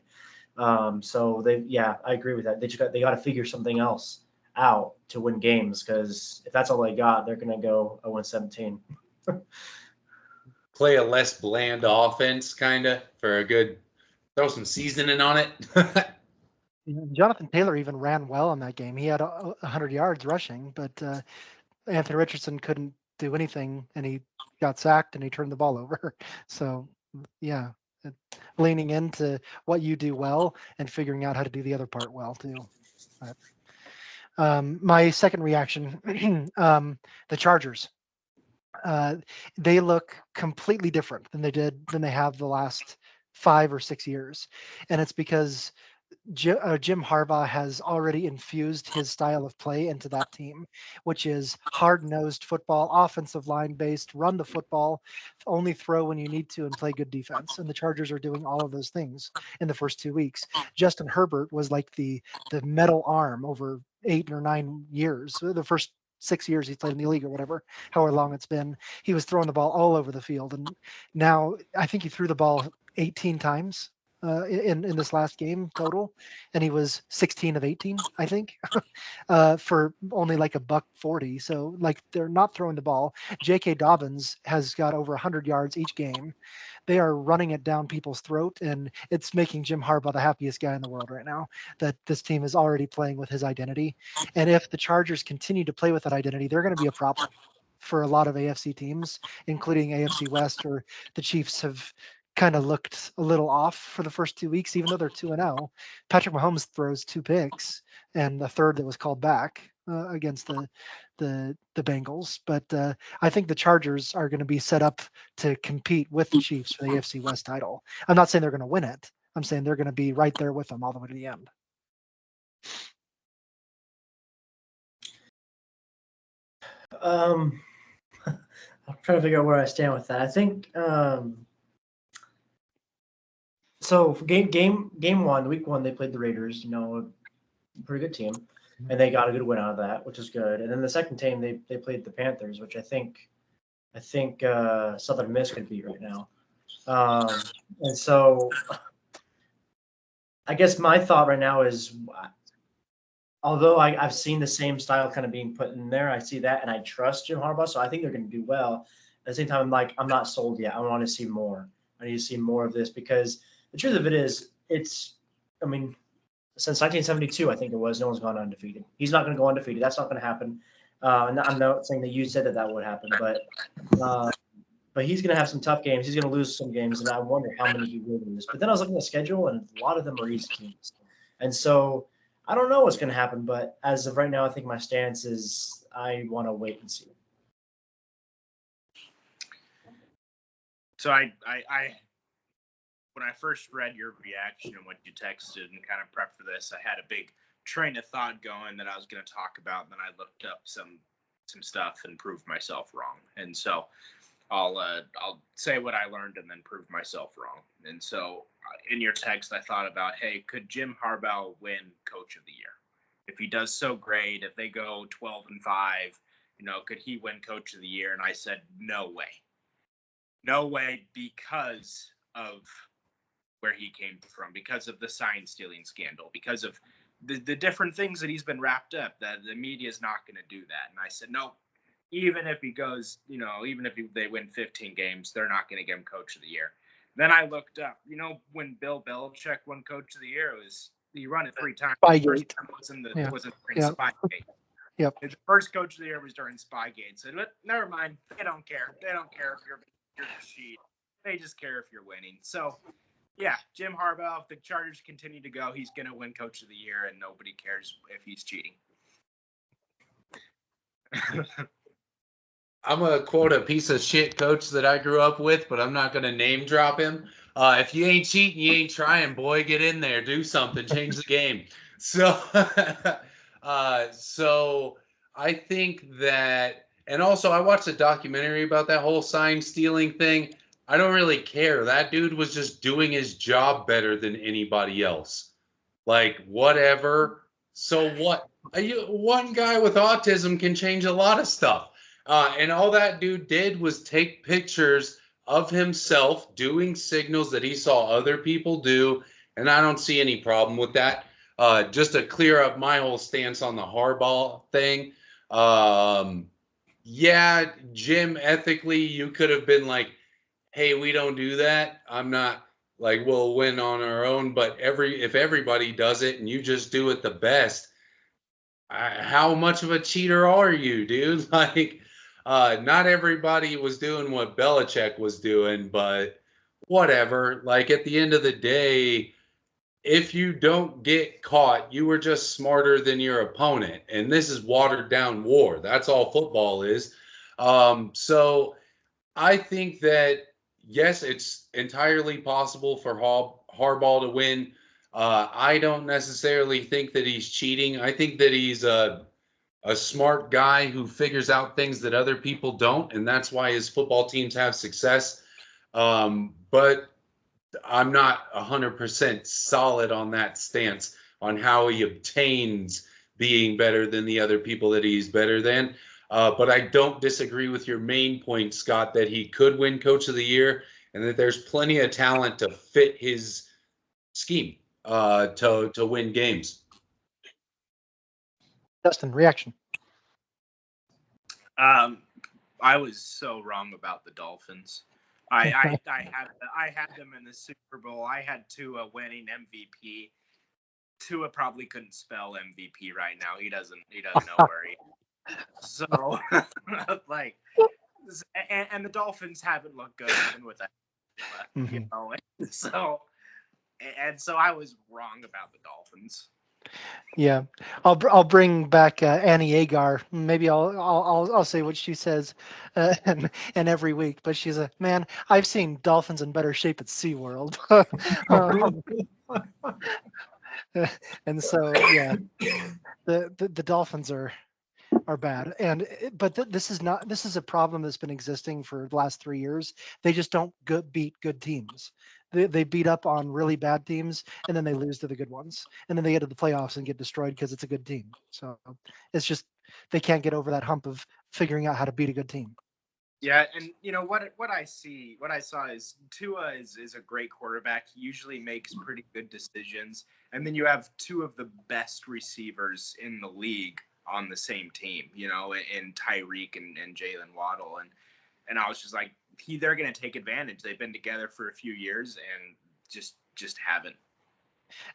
So I agree with that. They got to figure something else out to win games, because if that's all they got, they're going to go 0-17. Play a less bland offense, kind of, for a good, throw some seasoning on it. Jonathan Taylor even ran well in that game. He had 100 yards rushing, but Anthony Richardson couldn't do anything, and he got sacked and he turned the ball over. So, yeah, leaning into what you do well and figuring out how to do the other part well too. My second reaction, the Chargers. They look completely different than they have the last 5 or 6 years, and it's because Jim Harbaugh has already infused his style of play into that team, which is hard-nosed football, offensive line based, run the football, only throw when you need to, and play good defense. And the Chargers are doing all of those things in the first 2 weeks. Justin Herbert was like the metal arm over 8 or 9 years. The first 6 years he's played in the league or whatever, however long it's been, he was throwing the ball all over the field. And now I think he threw the ball 18 times in this last game total, and he was 16 of 18, I think, for only like $140. So like they're not throwing the ball. J.K. Dobbins has got over 100 yards each game. They are running it down people's throat, and it's making Jim Harbaugh the happiest guy in the world right now, that this team is already playing with his identity. And if the Chargers continue to play with that identity, they're going to be a problem for a lot of AFC teams, including AFC West, or the Chiefs have kind of looked a little off for the first 2 weeks, even though they're 2-0. Patrick Mahomes throws 2 picks and the third that was called back against the Bengals. But I think the Chargers are going to be set up to compete with the Chiefs for the AFC West title. I'm not saying they're going to win it. I'm saying they're going to be right there with them all the way to the end. I'm trying to figure out where I stand with that. I think so. For game 1, week 1, they played the Raiders. A pretty good team, and they got a good win out of that, which is good. And then the second team, they played the Panthers, which I think Southern Miss could beat right now. And so I guess my thought right now is, although I've seen the same style kind of being put in there, I see that and I trust Jim Harbaugh, so I think they're going to do well. the same time, I'm not sold yet. I want to see more. I need to see more of this because the truth of it is, I mean, since 1972, I think it was, no one's gone undefeated. He's not going to go undefeated. That's not going to happen. And I'm not saying that you said that would happen, uh, but he's going to have some tough games. He's going to lose some games, and I wonder how many he will lose. But then I was looking at the schedule, and a lot of them are easy teams. And so I don't know what's going to happen, but as of right now, I think my stance is I want to wait and see. So I when I first read your reaction and what you texted and kind of prepped for this, I had a big train of thought going that I was going to talk about, and then I looked up some stuff and proved myself wrong. And so I'll say what I learned and then prove myself wrong. And so in your text, I thought about, hey, could Jim Harbaugh win Coach of the Year? If he does so great, if they go 12-5, could he win Coach of the Year? And I said, no way. No way, because of where he came from, because of the sign stealing scandal, because of the different things that he's been wrapped up, that the media is not going to do that. And I said, no, even if he goes, even if they win 15 games, they're not going to give him Coach of the Year. Then I looked up, when Bill Belichick won Coach of the Year, he run it 3 times. Spygate. The first time wasn't during Spygate. Yep. The first Coach of the Year was during Spygate. So never mind. They don't care. They don't care if you're cheat. They just care if you're winning. So, yeah, Jim Harbaugh, if the Chargers continue to go, he's going to win Coach of the Year, and nobody cares if he's cheating. I'm going to quote a piece of shit coach that I grew up with, but I'm not going to name drop him. If you ain't cheating, you ain't trying, boy. Get in there. Do something. Change the game. So, so I think that, and also I watched a documentary about that whole sign stealing thing. I don't really care. That dude was just doing his job better than anybody else. Like, whatever. So what? One guy with autism can change a lot of stuff. And all that dude did was take pictures of himself doing signals that he saw other people do. And I don't see any problem with that. Just to clear up my whole stance on the Harbaugh thing. Yeah, Jim, ethically, you could have been like, hey, we don't do that. I'm not like, we'll win on our own. But if everybody does it and you just do it the best, how much of a cheater are you, dude? Like, not everybody was doing what Belichick was doing, but whatever. Like, at the end of the day, if you don't get caught, you were just smarter than your opponent. And this is watered down war. That's all football is. So I think that, yes, it's entirely possible for Harbaugh to win. I don't necessarily think that he's cheating. I think that he's a smart guy who figures out things that other people don't, and that's why his football teams have success. But I'm not 100% solid on that stance on how he obtains being better than the other people that he's better than. But I don't disagree with your main point, Scott, that he could win Coach of the Year and that there's plenty of talent to fit his scheme to win games. Dustin, reaction. I was so wrong about the Dolphins. I had them in the Super Bowl. I had Tua winning MVP. Tua probably couldn't spell MVP right now. He doesn't know where he is. So like, and the Dolphins haven't looked good even with that. So I was wrong about the Dolphins. Yeah, I'll bring back Annie Agar. Maybe I'll say what she says, and every week. But she's a man. I've seen dolphins in better shape at SeaWorld. And so yeah, the dolphins are bad. But this is a problem that's been existing for the last 3 years. They just don't beat good teams. They beat up on really bad teams, and then they lose to the good ones, and then they get to the playoffs and get destroyed because it's a good team. So it's just they can't get over that hump of figuring out how to beat a good team. Yeah, and what I saw is Tua is a great quarterback. He usually makes pretty good decisions, and then you have 2 of the best receivers in the league on the same team, in Tyreek and Jalen Waddle. And I was just like, they're going to take advantage. They've been together for a few years and just haven't.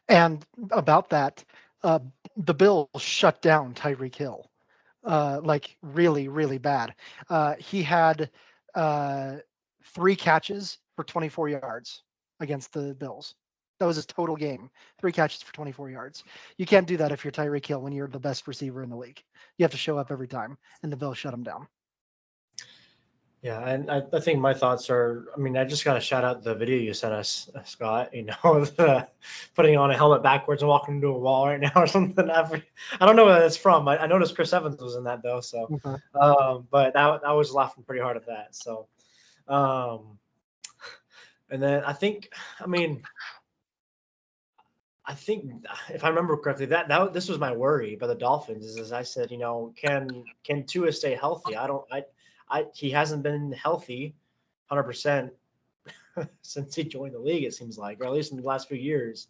And about that, uh, the Bills shut down Tyreek Hill, like really, really bad. He had uh, 3 catches for 24 yards against the Bills. That was his total game. 3 catches for 24 yards. You can't do that if you're Tyreek Hill when you're the best receiver in the league. You have to show up every time, and the Bills shut him down. Yeah, and I think my thoughts are, I mean, I just got to shout out the video you sent us, Scott, the putting on a helmet backwards and walking into a wall right now or something. I don't know where that's from. I noticed Chris Evans was in that, though. So, but I was laughing pretty hard at that. So, and then I think if I remember correctly, this was my worry about the Dolphins is, as I said, can Tua stay healthy? He hasn't been healthy 100% since he joined the league, it seems like, or at least in the last few years.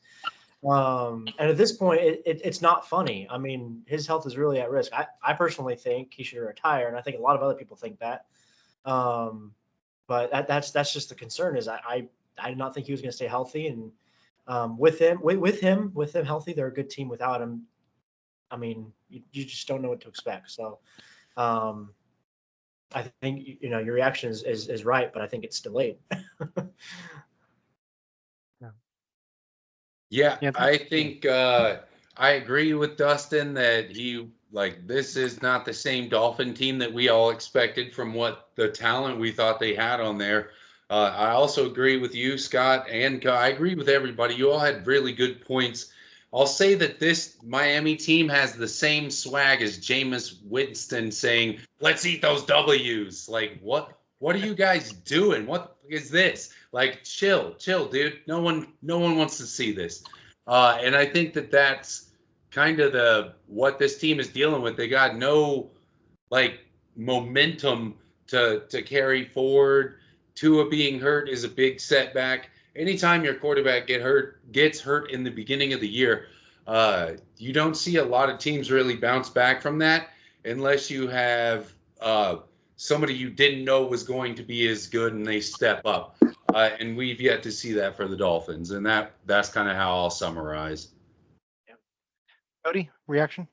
And at this point, it's not funny. I mean, his health is really at risk. I personally think he should retire, and I think a lot of other people think that. But that's just the concern is I did not think he was going to stay healthy, and with him healthy, they're a good team. Without him, I mean, you just don't know what to expect. So, I think your reaction is right, but I think it's delayed. Yeah, Yeah. I think I agree with Dustin that this is not the same Dolphin team that we all expected from what the talent we thought they had on there. I also agree with you, Scott, and I agree with everybody. You all had really good points. I'll say that this Miami team has the same swag as Jameis Winston saying, "Let's eat those W's." Like, what are you guys doing? What is this? Like, chill, dude. No one wants to see this. And I think that that's kind of what this team is dealing with. They got no momentum to carry forward. Tua being hurt is a big setback. Anytime your quarterback gets hurt in the beginning of the year, you don't see a lot of teams really bounce back from that unless you have somebody you didn't know was going to be as good and they step up. And we've yet to see that for the Dolphins, and that's kind of how I'll summarize. Cody, reaction?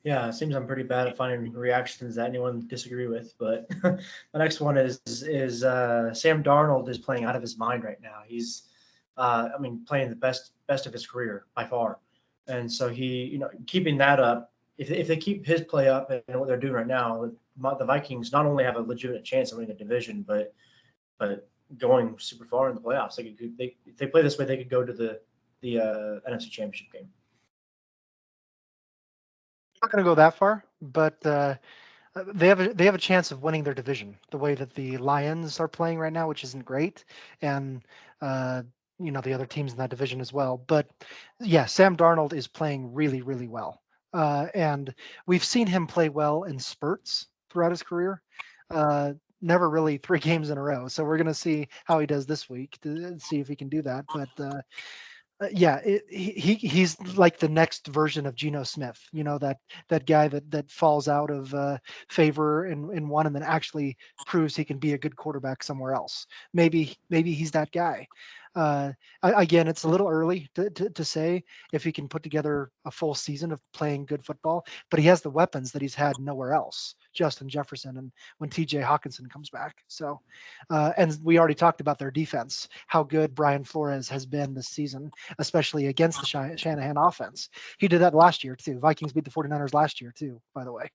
Yeah, it seems I'm pretty bad at finding reactions that anyone disagree with. But the next one is Sam Darnold is playing out of his mind right now. He's, playing the best of his career by far, and so he, keeping that up. If they keep his play up and what they're doing right now, the Vikings not only have a legitimate chance of winning the division, but going super far in the playoffs. If they play this way, they could go to the NFC Championship game. I'm not going to go that far, but they have a chance of winning their division the way that the Lions are playing right now, which isn't great, and the other teams in that division as well. But yeah, Sam Darnold is playing really, really well, and we've seen him play well in spurts throughout his career. Never really 3 games in a row. So we're going to see how he does this week to see if he can do that. But yeah, he's like the next version of Geno Smith. That guy that falls out of favor in one and then actually proves he can be a good quarterback somewhere else. Maybe he's that guy. Again, it's a little early to say if he can put together a full season of playing good football, but he has the weapons that he's had nowhere else. Justin Jefferson and when TJ Hawkinson comes back. So, and we already talked about their defense, how good Brian Flores has been this season, especially against the Shanahan offense. He did that last year too. Vikings beat the 49ers last year too, by the way.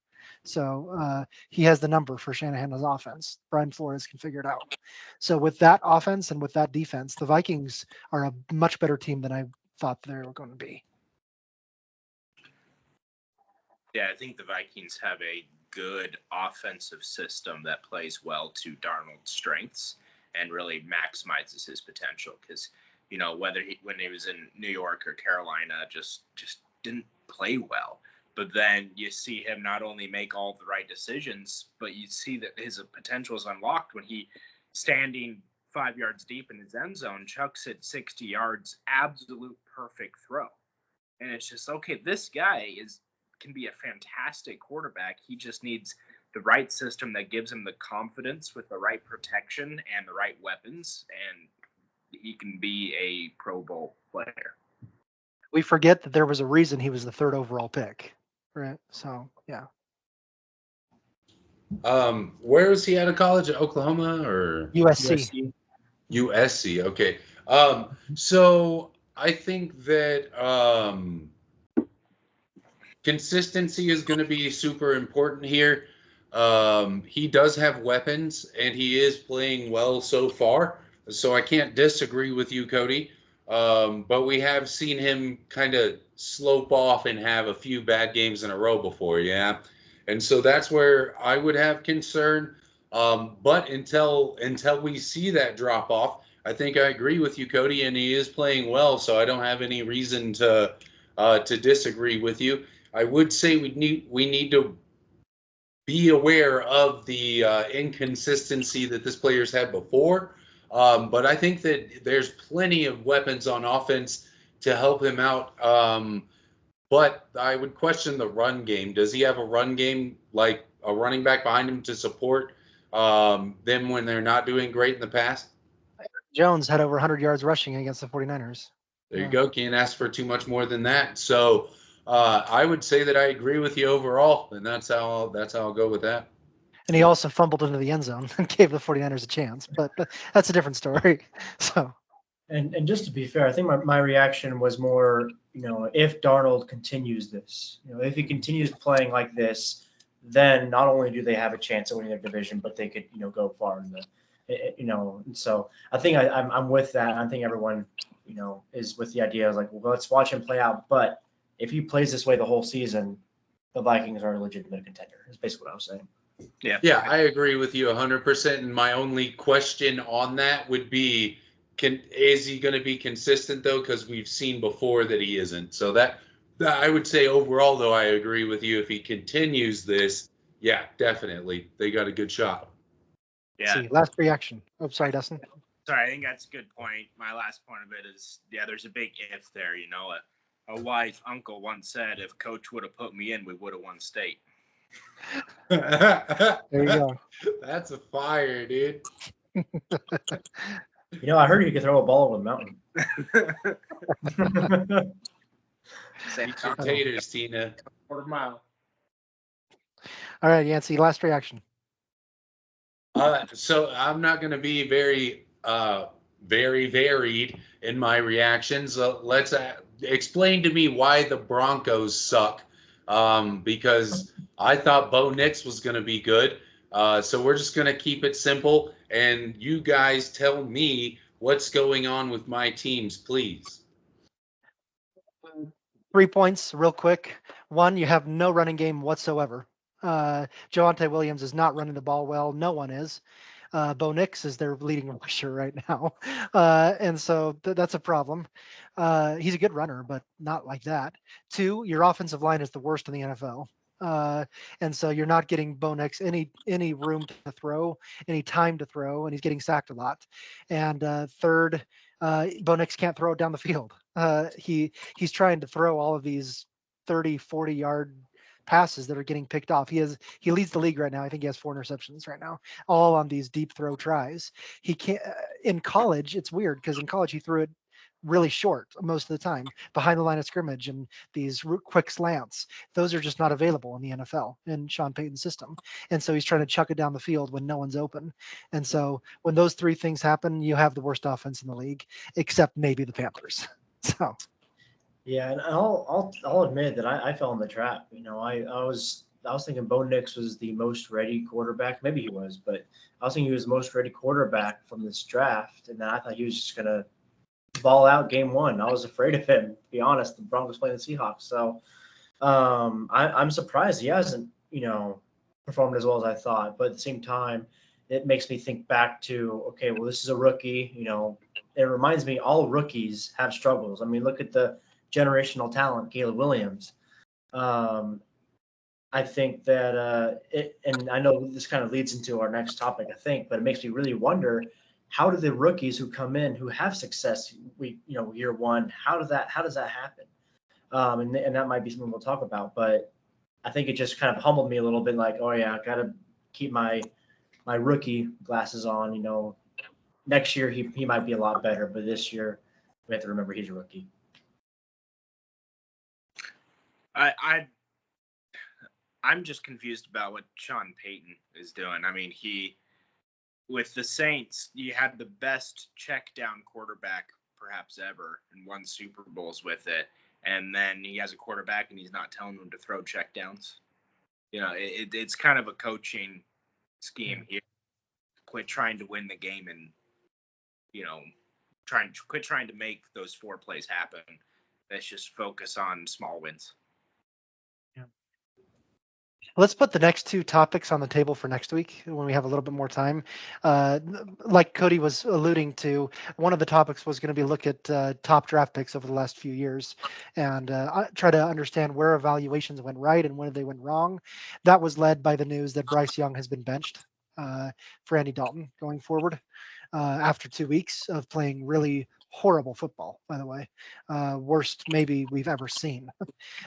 So he has the number for Shanahan's offense. Brian Flores can figure it out. So with that offense and with that defense, the Vikings are a much better team than I thought they were going to be. Yeah, I think the Vikings have a good offensive system that plays well to Darnold's strengths and really maximizes his potential. Because whether when he was in New York or Carolina, just didn't play well. But then you see him not only make all the right decisions, but you see that his potential is unlocked when he, standing 5 yards deep in his end zone, chucks it 60 yards, absolute perfect throw. And it's just, okay, this guy can be a fantastic quarterback. He just needs the right system that gives him the confidence with the right protection and the right weapons, and he can be a Pro Bowl player. We forget that there was a reason he was the 3rd overall pick, right? So yeah. Where was he out of college? At Oklahoma or USC. USC? Okay. So I think that consistency is going to be super important here. He does have weapons, and he is playing well so far. So I can't disagree with you, Cody. But we have seen him kind of slope off and have a few bad games in a row before, yeah. And so that's where I would have concern. But until we see that drop off, I think I agree with you, Cody, and he is playing well. So I don't have any reason to disagree with you. I would say we need to be aware of the inconsistency that this player's had before. But I think that there's plenty of weapons on offense to help him out. But I would question the run game. Does he have a run game, like a running back behind him to support them when they're not doing great in the past? Jones had over 100 yards rushing against the 49ers. There you go. Can't ask for too much more than that. So I would say that I agree with you overall, and that's how I'll go with that. And he also fumbled into the end zone and gave the 49ers a chance, but that's a different story. So. And just to be fair, I think my reaction was more, if Darnold continues this, if he continues playing like this, then not only do they have a chance at winning their division, but they could, go far in the, so I think I'm with that. I think everyone, is with the idea of like, well, let's watch him play out. But if he plays this way the whole season, the Vikings are a legitimate contender. Is basically what I was saying. Yeah, I agree with you 100%. And my only question on that would be, is he going to be consistent though? Because we've seen before that he isn't. So that I would say overall, though, I agree with you. If he continues this, yeah, definitely, they got a good shot. Yeah. See, last reaction. Oh, sorry, Dustin. Sorry, I think that's a good point. My last point of it is, there's a big if there. A wise uncle once said, "If Coach would have put me in, we would have won state." There you go. That's a fire, dude. I heard you could throw a ball over the mountain. Eat your taters, Tina. Quarter mile. All right, Yancey, last reaction. So I'm not going to be very varied in my reactions. Let's explain to me why the Broncos suck. Because I thought Bo Nix was going to be good. So we're just going to keep it simple. And you guys tell me what's going on with my teams, please. 3 points real quick. One, you have no running game whatsoever. Javonte Williams is not running the ball well. No one is. Bo Nix is their leading rusher right now. And so that's a problem. He's a good runner, but not like that. 2, your offensive line is the worst in the NFL. And so you're not getting Bo Nix any room to throw, any time to throw, and he's getting sacked a lot. And 3rd, Bo Nix can't throw it down the field. He's trying to throw all of these 30, 40-yard passes that are getting picked off. He leads the league right now. I think he has 4 interceptions right now, all on these deep throw tries. He can't. In college, it's weird because in college he threw it really short most of the time behind the line of scrimmage and these quick slants. Those are just not available in the NFL in Sean Payton's system. And so he's trying to chuck it down the field when no one's open. And so when those 3 things happen, you have the worst offense in the league, except maybe the Panthers. So. Yeah, and I'll admit that I fell in the trap. I was thinking Bo Nix was the most ready quarterback. Maybe he was, but I was thinking he was the most ready quarterback from this draft, and then I thought he was just gonna ball out game 1. I was afraid of him, to be honest. The Broncos playing the Seahawks, so I'm surprised he hasn't performed as well as I thought. But at the same time, it makes me think back to, okay, well, this is a rookie. It reminds me all rookies have struggles. I mean, look at the generational talent, Caleb Williams. I think that and I know this kind of leads into our next topic, I think, but it makes me really wonder, how do the rookies who come in who have success, year 1, how does that happen? And that might be something we'll talk about, but I think it just kind of humbled me a little bit, like, oh yeah, I gotta keep my rookie glasses on. Next year he might be a lot better, but this year we have to remember he's a rookie. I'm just confused about what Sean Payton is doing. I mean, with the Saints, you had the best check down quarterback perhaps ever and won Super Bowls with it. And then he has a quarterback and he's not telling them to throw check downs. It's kind of a coaching scheme here. Quit trying to win the game and, quit trying to make those 4 plays happen. Let's just focus on small wins. Let's put the next 2 topics on the table for next week when we have a little bit more time. Like Cody was alluding to, one of the topics was going to be look at top draft picks over the last few years and try to understand where evaluations went right and when they went wrong. That was led by the news that Bryce Young has been benched for Andy Dalton going forward after 2 weeks of playing really horrible football, by the way. Worst maybe we've ever seen.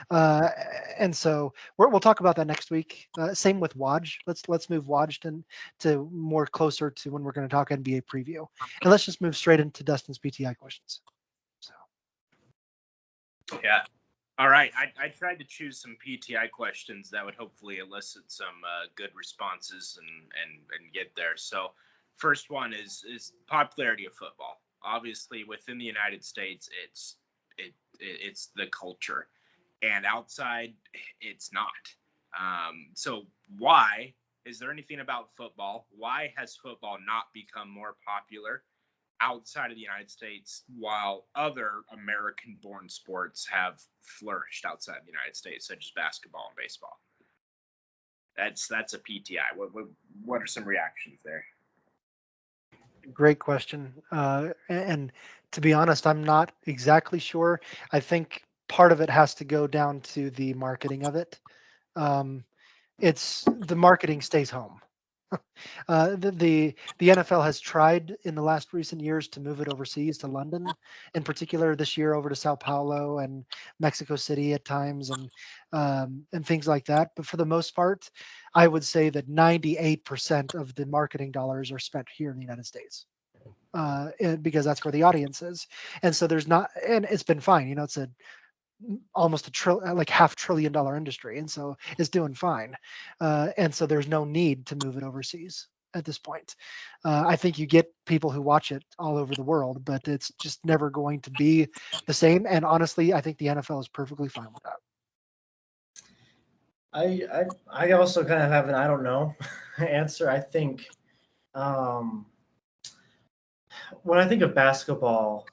And so we'll talk about that next week. Same with Waj. Let's move Waj to more closer to when we're going to talk NBA preview. And let's just move straight into Dustin's PTI questions. So. Yeah. All right. I tried to choose some PTI questions that would hopefully elicit some good responses and get there. So first one is popularity of football. Obviously, within the United States, it's the culture, and outside, it's not. So, why is there anything about football? Why has football not become more popular outside of the United States, while other American-born sports have flourished outside the United States, such as basketball and baseball? That's a PTI. What are some reactions there? Great question. And to be honest, I'm not exactly sure. I think part of it has to go down to the marketing of it. It's the marketing stays home. The NFL has tried in the last recent years to move it overseas to London, in particular this year over to Sao Paulo and Mexico City at times, and things like that. But for the most part, I would say that 98% of the marketing dollars are spent here in the United States. Because that's where the audience is, and so there's not, and it's been fine. It's almost like $500 billion industry, and so it's doing fine. And so there's no need to move it overseas at this point. I think you get people who watch it all over the world, but it's just never going to be the same. And honestly, I think the NFL is perfectly fine with that. I also kind of have an I don't know answer. I think when I think of basketball,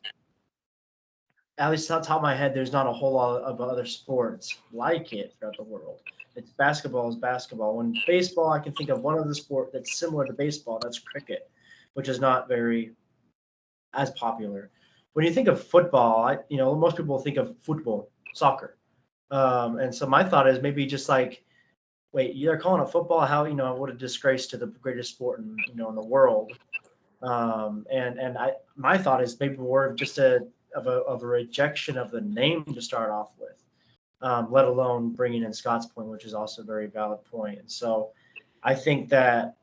at least on top of my head, there's not a whole lot of other sports like it throughout the world. It's basketball is basketball. When baseball, I can think of one other sport that's similar to baseball. That's cricket, which is not very as popular. When you think of football, most people think of football, soccer. And so my thought is maybe just like, wait, they're calling it football? How, what a disgrace to the greatest sport in the world. My thought is maybe more of just a rejection of the name to start off with, let alone bringing in Scott's point, which is also a very valid point. And so I think that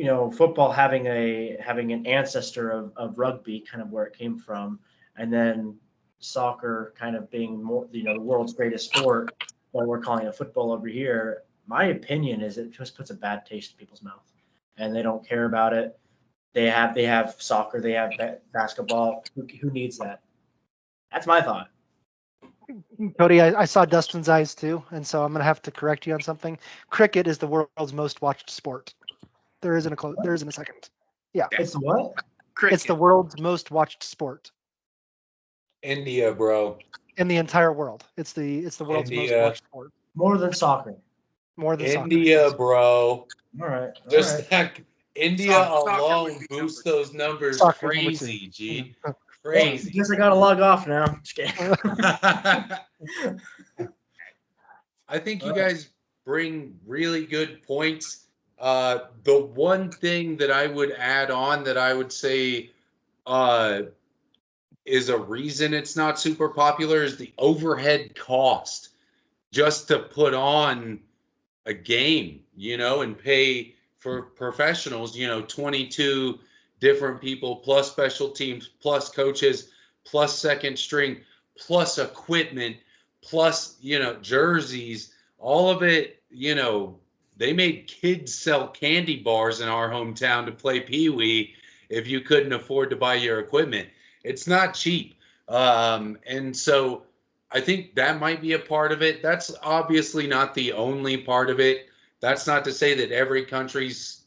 football having an ancestor of rugby, kind of where it came from, and then soccer kind of being more the world's greatest sport, but we're calling it football over here. My opinion is it just puts a bad taste in people's mouth, and they don't care about it. They have soccer, they have basketball. Who needs that? That's my thought. Cody, I saw Dustin's eyes too, and so I'm going to have to correct you on something. Cricket is the world's most watched sport. There isn't a second. Yeah. It's what? Cricket. It's the world's most watched sport. India, bro. In the entire world. It's the world's most watched sport. More than soccer. More than soccer. India, bro. All right. Just that India alone boosts those numbers crazy, G. Crazy. I guess I gotta log off now. Just kidding. I think you guys bring really good points. The one thing that I would add on that I would say is a reason it's not super popular is the overhead cost just to put on a game, and pay for professionals, 22 different people plus special teams plus coaches plus second string plus equipment plus, jerseys, all of it, they made kids sell candy bars in our hometown to play Pee Wee if you couldn't afford to buy your equipment. It's not cheap. And so I think that might be a part of it. That's obviously not the only part of it. That's not to say that every country's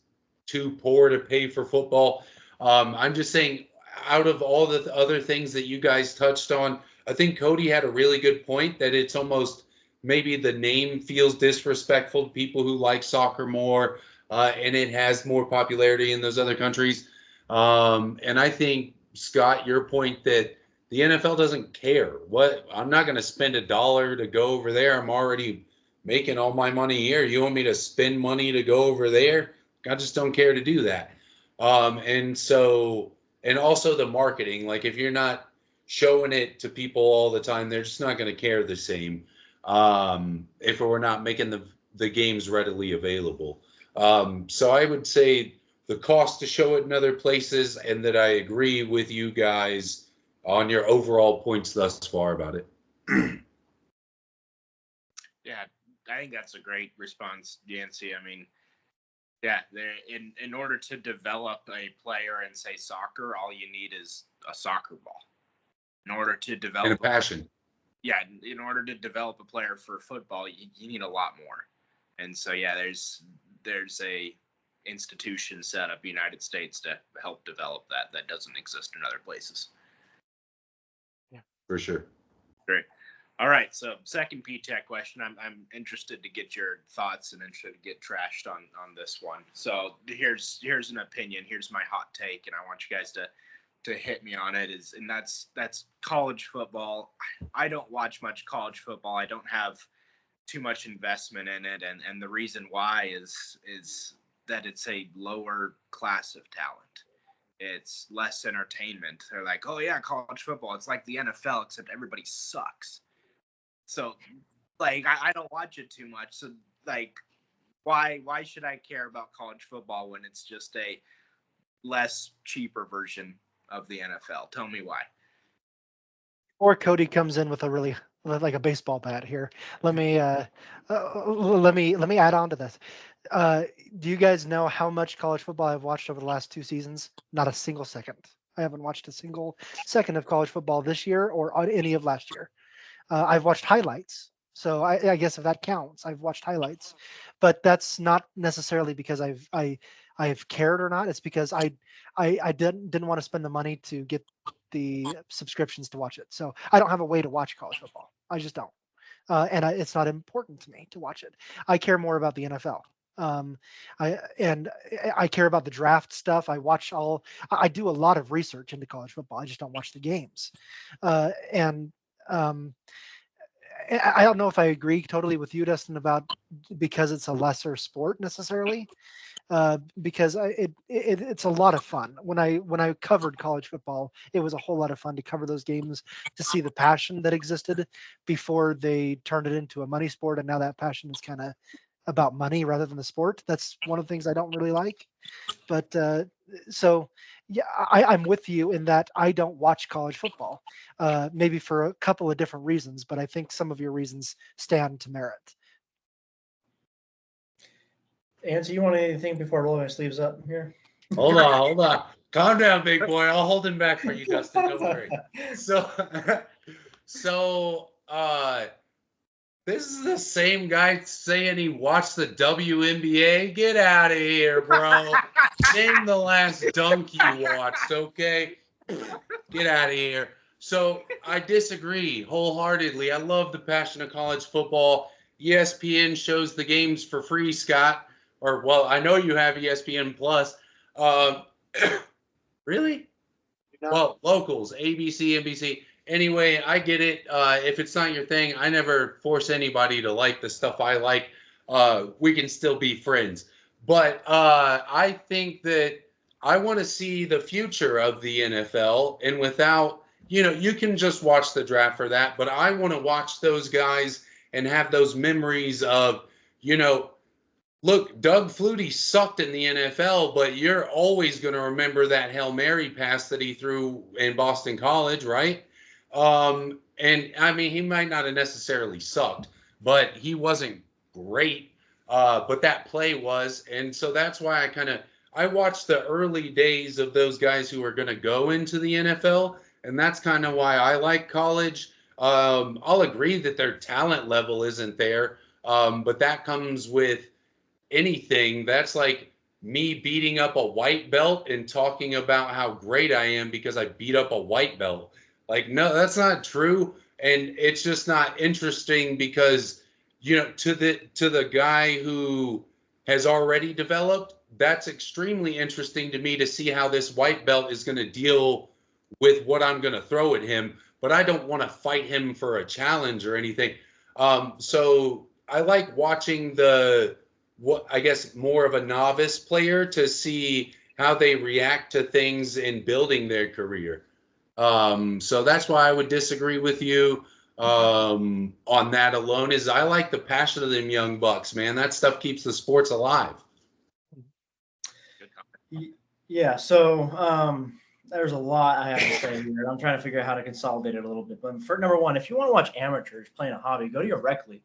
too poor to pay for football. I'm just saying, out of all the other things that you guys touched on, I think Cody had a really good point that it's almost maybe the name feels disrespectful to people who like soccer more, and it has more popularity in those other countries. And I think, Scott, your point that the NFL doesn't care. I'm not going to spend $1 to go over there. I'm already making all my money here. You want me to spend money to go over there? I just don't care to do that. And also the marketing. Like, if you're not showing it to people all the time, they're just not going to care the same. If we're not making the games readily available. So I would say the cost to show it in other places, and that I agree with you guys on your overall points thus far about it. Yeah, I think that's a great response, Yancey. I mean, yeah, in order to develop a player in, say, soccer, all you need is a soccer ball. In order to develop and a passion. In order to develop a player for football, you need a lot more. And so, yeah, there's a institution set up, United States, to help develop that doesn't exist in other places. Yeah, for sure. Great. All right. So, second P-Tech question. I'm interested to get your thoughts and interested to get trashed on this one. So here's an opinion. Here's my hot take, and I want you guys to hit me on it. And that's college football. I don't watch much college football. I don't have too much investment in it, and the reason why is that it's a lower class of talent. It's less entertainment. They're like, oh yeah, college football, it's like the NFL, except everybody sucks. So, like, I don't watch it too much. So, like, why should I care about college football when it's just a less cheaper version of the NFL? Tell me why. Or Cody comes in with a really like a baseball bat here. Let me add on to this. Do you guys know how much college football I've watched over the last 2 seasons? Not a single second. I haven't watched a single second of college football this year or on any of last year. I've watched highlights. So I guess if that counts, I've watched highlights, but that's not necessarily because I've cared or not. It's because I didn't want to spend the money to get the subscriptions to watch it. So I don't have a way to watch college football. I just don't, and it's not important to me to watch it. I care more about the NFL. I care about the draft stuff. I do a lot of research into college football. I just don't watch the games, and I don't know if I agree totally with you, Dustin, about because it's a lesser sport necessarily. Because it's a lot of fun. When I covered college football, it was a whole lot of fun to cover those games, to see the passion that existed before they turned it into a money sport, and now that passion is kind of about money rather than the sport. That's one of the things I don't really like. But so yeah, I'm with you in that I don't watch college football, maybe for a couple of different reasons, but I think some of your reasons stand to merit. Answer, you want anything before I roll my sleeves up here? Hold on. Calm down, big boy. I'll hold him back for you, Dustin. Don't worry. So this is the same guy saying he watched the WNBA. Get out of here, bro. Name the last dunk you watched, okay? Get out of here. So I disagree wholeheartedly. I love the passion of college football. ESPN shows the games for free, Scott. Or, well, I know you have ESPN Plus. Really? Well, locals, ABC, NBC. Anyway, I get it. If it's not your thing, I never force anybody to like the stuff I like. We can still be friends. But I think that I want to see the future of the NFL. And without, you can just watch the draft for that. But I want to watch those guys and have those memories of, Look, Doug Flutie sucked in the NFL, but you're always going to remember that Hail Mary pass that he threw in Boston College, right? And I mean, he might not have necessarily sucked, but he wasn't great. But that play was, and so that's why I watched the early days of those guys who are going to go into the NFL, and that's kind of why I like college. I'll agree that their talent level isn't there, but that comes with anything. That's like me beating up a white belt and talking about how great I am because I beat up a white belt. Like, no, that's not true. And it's just not interesting because, to the guy who has already developed, that's extremely interesting to me to see how this white belt is going to deal with what I'm going to throw at him. But I don't want to fight him for a challenge or anything. So I like watching what I guess more of a novice player to see how they react to things in building their career. So that's why I would disagree with you on that alone. Is I like the passion of them young bucks, man. That stuff keeps the sports alive. Yeah, so there's a lot I have to say here. I'm trying to figure out how to consolidate it a little bit. But for number one, if you want to watch amateurs playing a hobby, go to your rec league.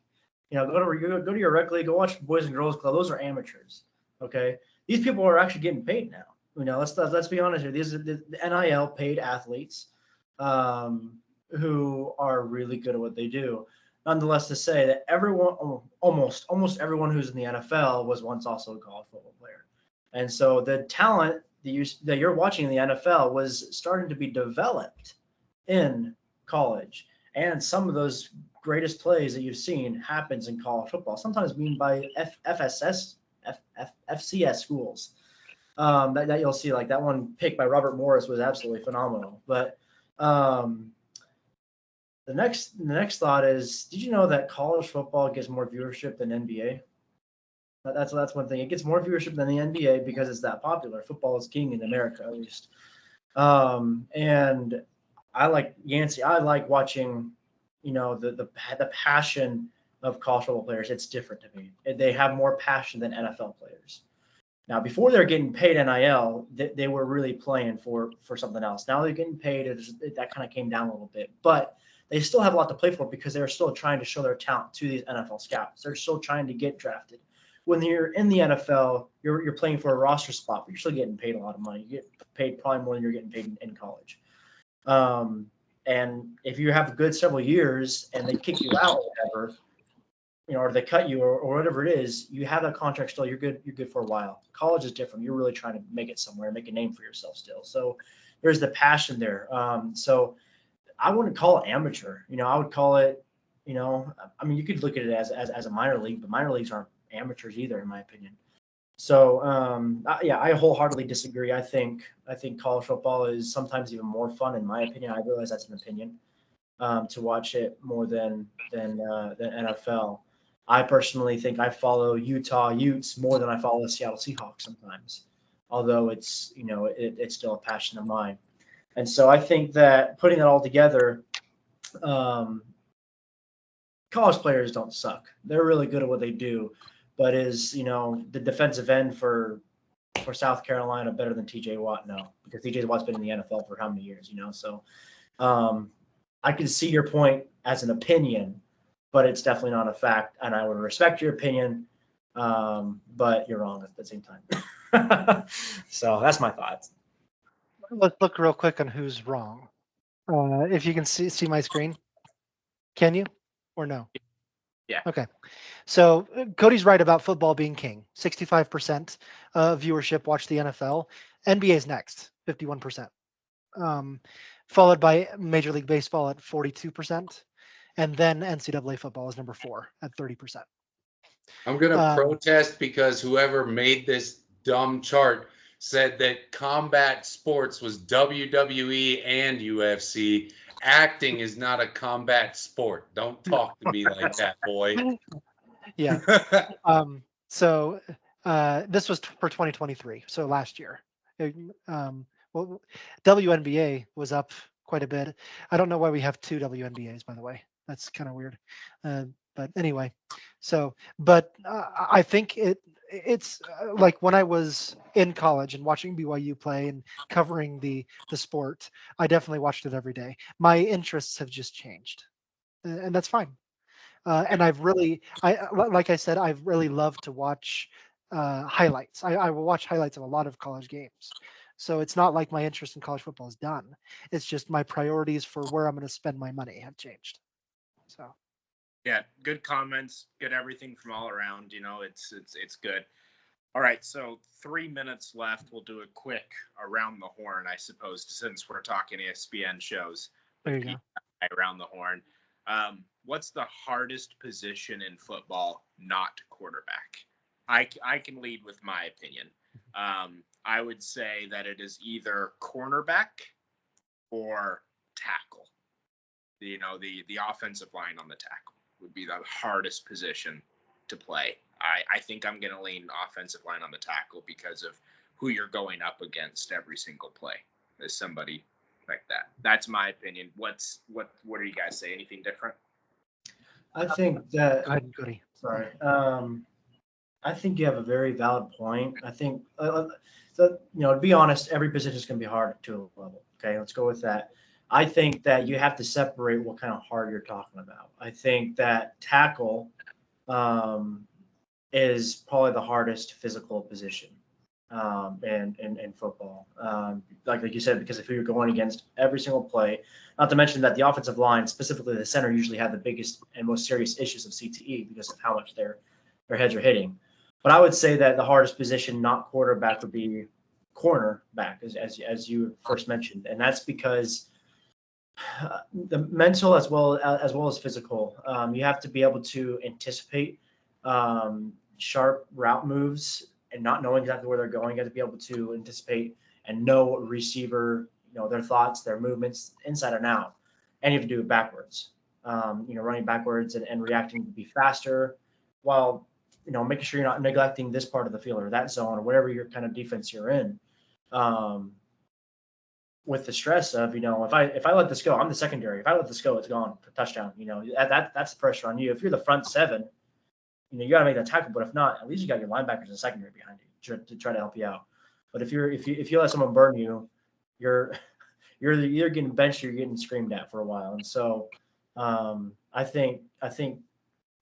Go to your rec league. Go watch Boys and Girls Club. Those are amateurs. Okay, these people are actually getting paid now. Let's be honest here. These are the NIL paid athletes who are really good at what they do. Nonetheless, to say that almost everyone who's in the NFL was once also a college football player, and so the talent that you're watching in the NFL was starting to be developed in college, and some of those greatest plays that you've seen happens in college football. Sometimes being by FCS schools that you'll see. Like that one pick by Robert Morris was absolutely phenomenal. But the next thought is, did you know that college football gets more viewership than NBA? That's one thing. It gets more viewership than the NBA because it's that popular. Football is king in America, at least. And I like Yancey. I like watching, the passion of college football players. It's different to me. They have more passion than NFL players. Now, before they're getting paid NIL, they were really playing for something else. Now they're getting paid. That kind of came down a little bit, but they still have a lot to play for because they're still trying to show their talent to these NFL scouts. They're still trying to get drafted. When you're in the NFL, you're playing for a roster spot, but you're still getting paid a lot of money. You get paid probably more than you're getting paid in college. And if you have a good several years and they kick you out or whatever, or they cut you or whatever it is, you have that contract still. You're good for a while. College is different. You're really trying to make it somewhere, make a name for yourself still. So there's the passion there. So I wouldn't call it amateur. I would call it, I mean, you could look at it as a minor league, but minor leagues aren't amateurs either, in my opinion. So I wholeheartely disagree. I think college football is sometimes even more fun, in my opinion. I realize that's an opinion, to watch it more than NFL. I personally think I follow Utah Utes more than I follow the Seattle Seahawks sometimes, although it's it's still a passion of mine. And so I think that putting it all together, college players don't suck. They're really good at what they do. But is the defensive end for South Carolina better than T.J. Watt? No, because T.J. Watt's been in the NFL for how many years? So I can see your point as an opinion, but it's definitely not a fact, and I would respect your opinion, but you're wrong at the same time. So that's my thoughts. Let's look real quick on who's wrong. If you can see my screen, can you or no? Yeah. Okay. So Cody's right about football being king. 65% viewership watch the NFL. NBA's next, 51%. Followed by Major League Baseball at 42%. And then NCAA football is number 4 at 30%. I'm going to protest because whoever made this dumb chart said that combat sports was WWE and UFC. Acting is not a combat sport. Don't talk to me like that, boy. Yeah. So this was for 2023, so last year. Well, WNBA was up quite a bit. I don't know why we have 2 WNBAs, by the way. That's kind of weird. But anyway, so but I think it's like when I was in college and watching BYU play and covering the sport, I definitely watched it every day. My interests have just changed, and that's fine. And I've really, like I said, I've really loved to watch highlights. I will watch highlights of a lot of college games. So it's not like my interest in college football is done. It's just my priorities for where I'm going to spend my money have changed. So Yeah, good comments, good everything from all around. It's good. All right, so 3 minutes left. We'll do a quick around the horn, I suppose, since we're talking ESPN shows. there you go. Around the horn. What's the hardest position in football not quarterback? I can lead with my opinion. I would say that it is either cornerback or tackle. The offensive line on the tackle would be the hardest position to play. I think I'm going to lean offensive line on the tackle because of who you're going up against every single play. As somebody like that. That's my opinion. What do you guys say? Anything different? I think that. Go ahead, Cody. Sorry. I think you have a very valid point. I think, to be honest, every position is going to be hard to a level. Okay, let's go with that. I think that you have to separate what kind of hard you're talking about. I think that tackle is probably the hardest physical position in football. Like you said, because if you're going against every single play, not to mention that the offensive line, specifically the center, usually have the biggest and most serious issues of CTE because of how much their heads are hitting. But I would say that the hardest position, not quarterback, would be cornerback, as you first mentioned, and that's because the mental as well as physical. You have to be able to anticipate sharp route moves and not knowing exactly where they're going. You have to be able to anticipate and know a receiver, their thoughts, their movements inside and out, and you have to do it backwards. Running backwards and reacting to be faster, while making sure you're not neglecting this part of the field or that zone or whatever your kind of defense you're in. With the stress of, if I let this go, I'm the secondary. If I let this go, it's gone for touchdown. That's the pressure on you. If you're the front seven, you got to make that tackle. But if not, at least you got your linebackers and secondary behind you to try to help you out. But if you let someone burn you, you're either getting benched or you're getting screamed at for a while. And so I think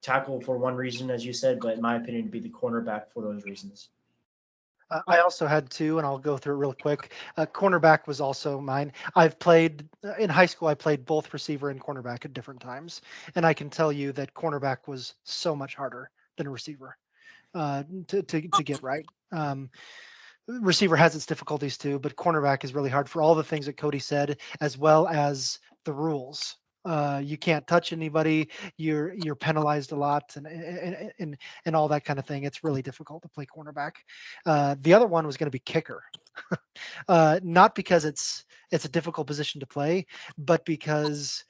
tackle for one reason, as you said, but in my opinion, to be the cornerback for those reasons. I also had two, and I'll go through it real quick. Cornerback was also mine. I've played in high school. I played both receiver and cornerback at different times, and I can tell you that cornerback was so much harder than a receiver to get right. Receiver has its difficulties too, but cornerback is really hard for all the things that Cody said, as well as the rules. You can't touch anybody. You're penalized a lot, and all that kind of thing. It's really difficult to play cornerback. The other one was going to be kicker, not because it's a difficult position to play, but because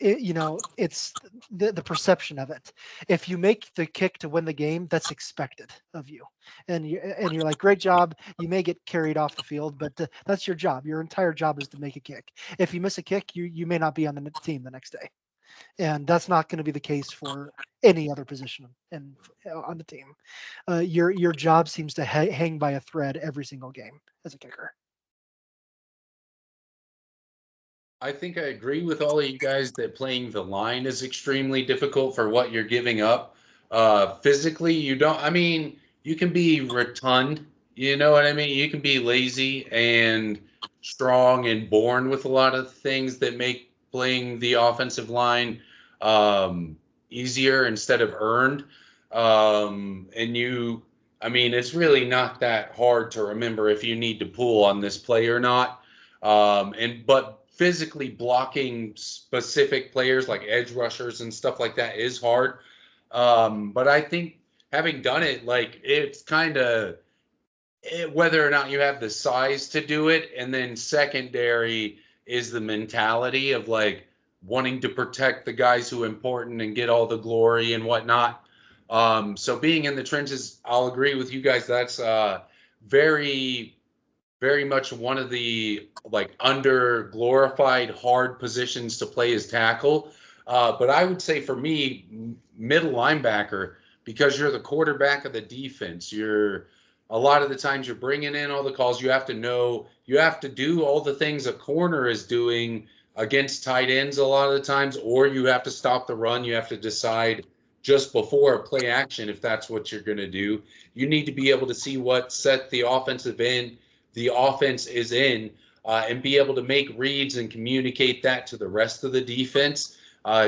it's the perception of it. If you make the kick to win the game, that's expected of you, and you're like, great job. You may get carried off the field, but that's your job. Your entire job is to make a kick. If you miss a kick, you may not be on the team the next day, and that's not going to be the case for any other position on the team. Your job seems to hang by a thread every single game as a kicker. I think I agree with all of you guys that playing the line is extremely difficult for what you're giving up. Physically, you can be rotund, you know what I mean? You can be lazy and strong and born with a lot of things that make playing the offensive line easier instead of earned. It's really not that hard to remember if you need to pull on this play or not. But physically blocking specific players like edge rushers and stuff like that is hard. But I think having done it, it's kind of whether or not you have the size to do it. And then secondary is the mentality of wanting to protect the guys who are important and get all the glory and whatnot. So being in the trenches, I'll agree with you guys. That's very, very much one of the under glorified hard positions to play as tackle. But I would say for me, middle linebacker, because you're the quarterback of the defense. A lot of the times you're bringing in all the calls. You have to know, you have to do all the things a corner is doing against tight ends a lot of the times, or you have to stop the run. You have to decide just before a play action if that's what you're going to do. You need to be able to see what set the offensive end the offense is in, and be able to make reads and communicate that to the rest of the defense,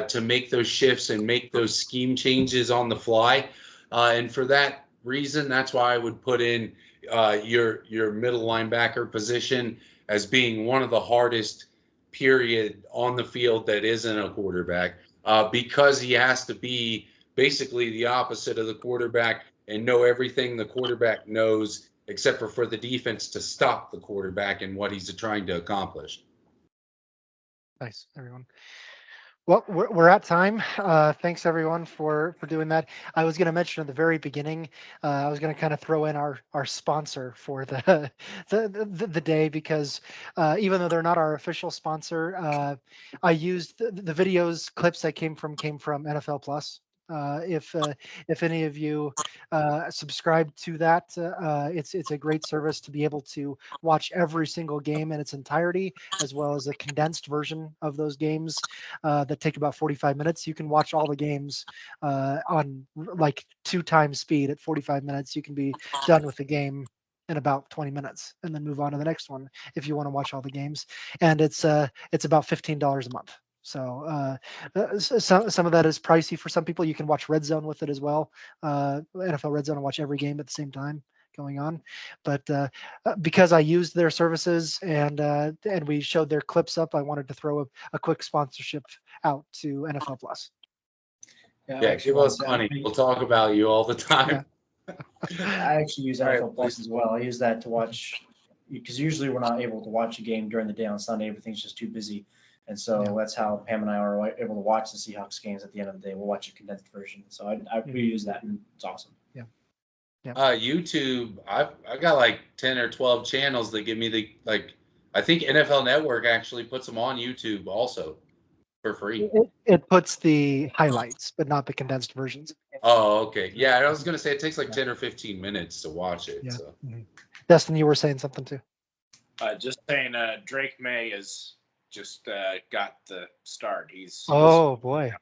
to make those shifts and make those scheme changes on the fly. And for that reason, that's why I would put in your middle linebacker position as being one of the hardest period on the field that isn't a quarterback, because he has to be basically the opposite of the quarterback and know everything the quarterback knows, except for the defense to stop the quarterback and what he's trying to accomplish. Nice, everyone. Well, we're at time. Thanks everyone for doing that. I was going to mention at the very beginning, I was going to kind of throw in our sponsor for the day, because even though they're not our official sponsor, I used the videos clips that came from NFL Plus. If any of you subscribe to that, it's a great service to be able to watch every single game in its entirety, as well as a condensed version of those games that take about 45 minutes. You can watch all the games on like 2 times speed at 45 minutes. You can be done with the game in about 20 minutes and then move on to the next one if you want to watch all the games. And it's about $15 a month. So some of that is pricey for some people. You can watch Red Zone with it as well, NFL Red Zone, and watch every game at the same time going on. But because I used their services and we showed their clips up, I wanted to throw a quick sponsorship out to NFL Plus. Yeah, give us money. We'll talk about you all the time. Yeah. I actually use NFL Plus as well. I use that to watch, because usually we're not able to watch a game during the day on Sunday. Everything's just too busy. And so that's how Pam and I are able to watch the Seahawks games at the end of the day. We'll watch a condensed version. So we use that, and it's awesome. Yeah. YouTube, I got like 10 or 12 channels that give me I think NFL Network actually puts them on YouTube also for free. It puts the highlights, but not the condensed versions. Oh, okay. Yeah, I was going to say it takes like 10 or 15 minutes to watch it. Yeah. So. Mm-hmm. Dustin, you were saying something too. Just saying, Drake May is just got the start. Oh boy,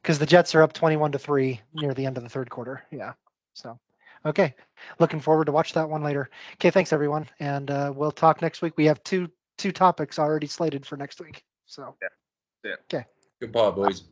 because the Jets are up 21-3 near the end of the third quarter. Yeah. So, okay, looking forward to watch that one later. Okay, thanks everyone, and we'll talk next week. We have two topics already slated for next week. So, yeah. Okay. Goodbye, boys.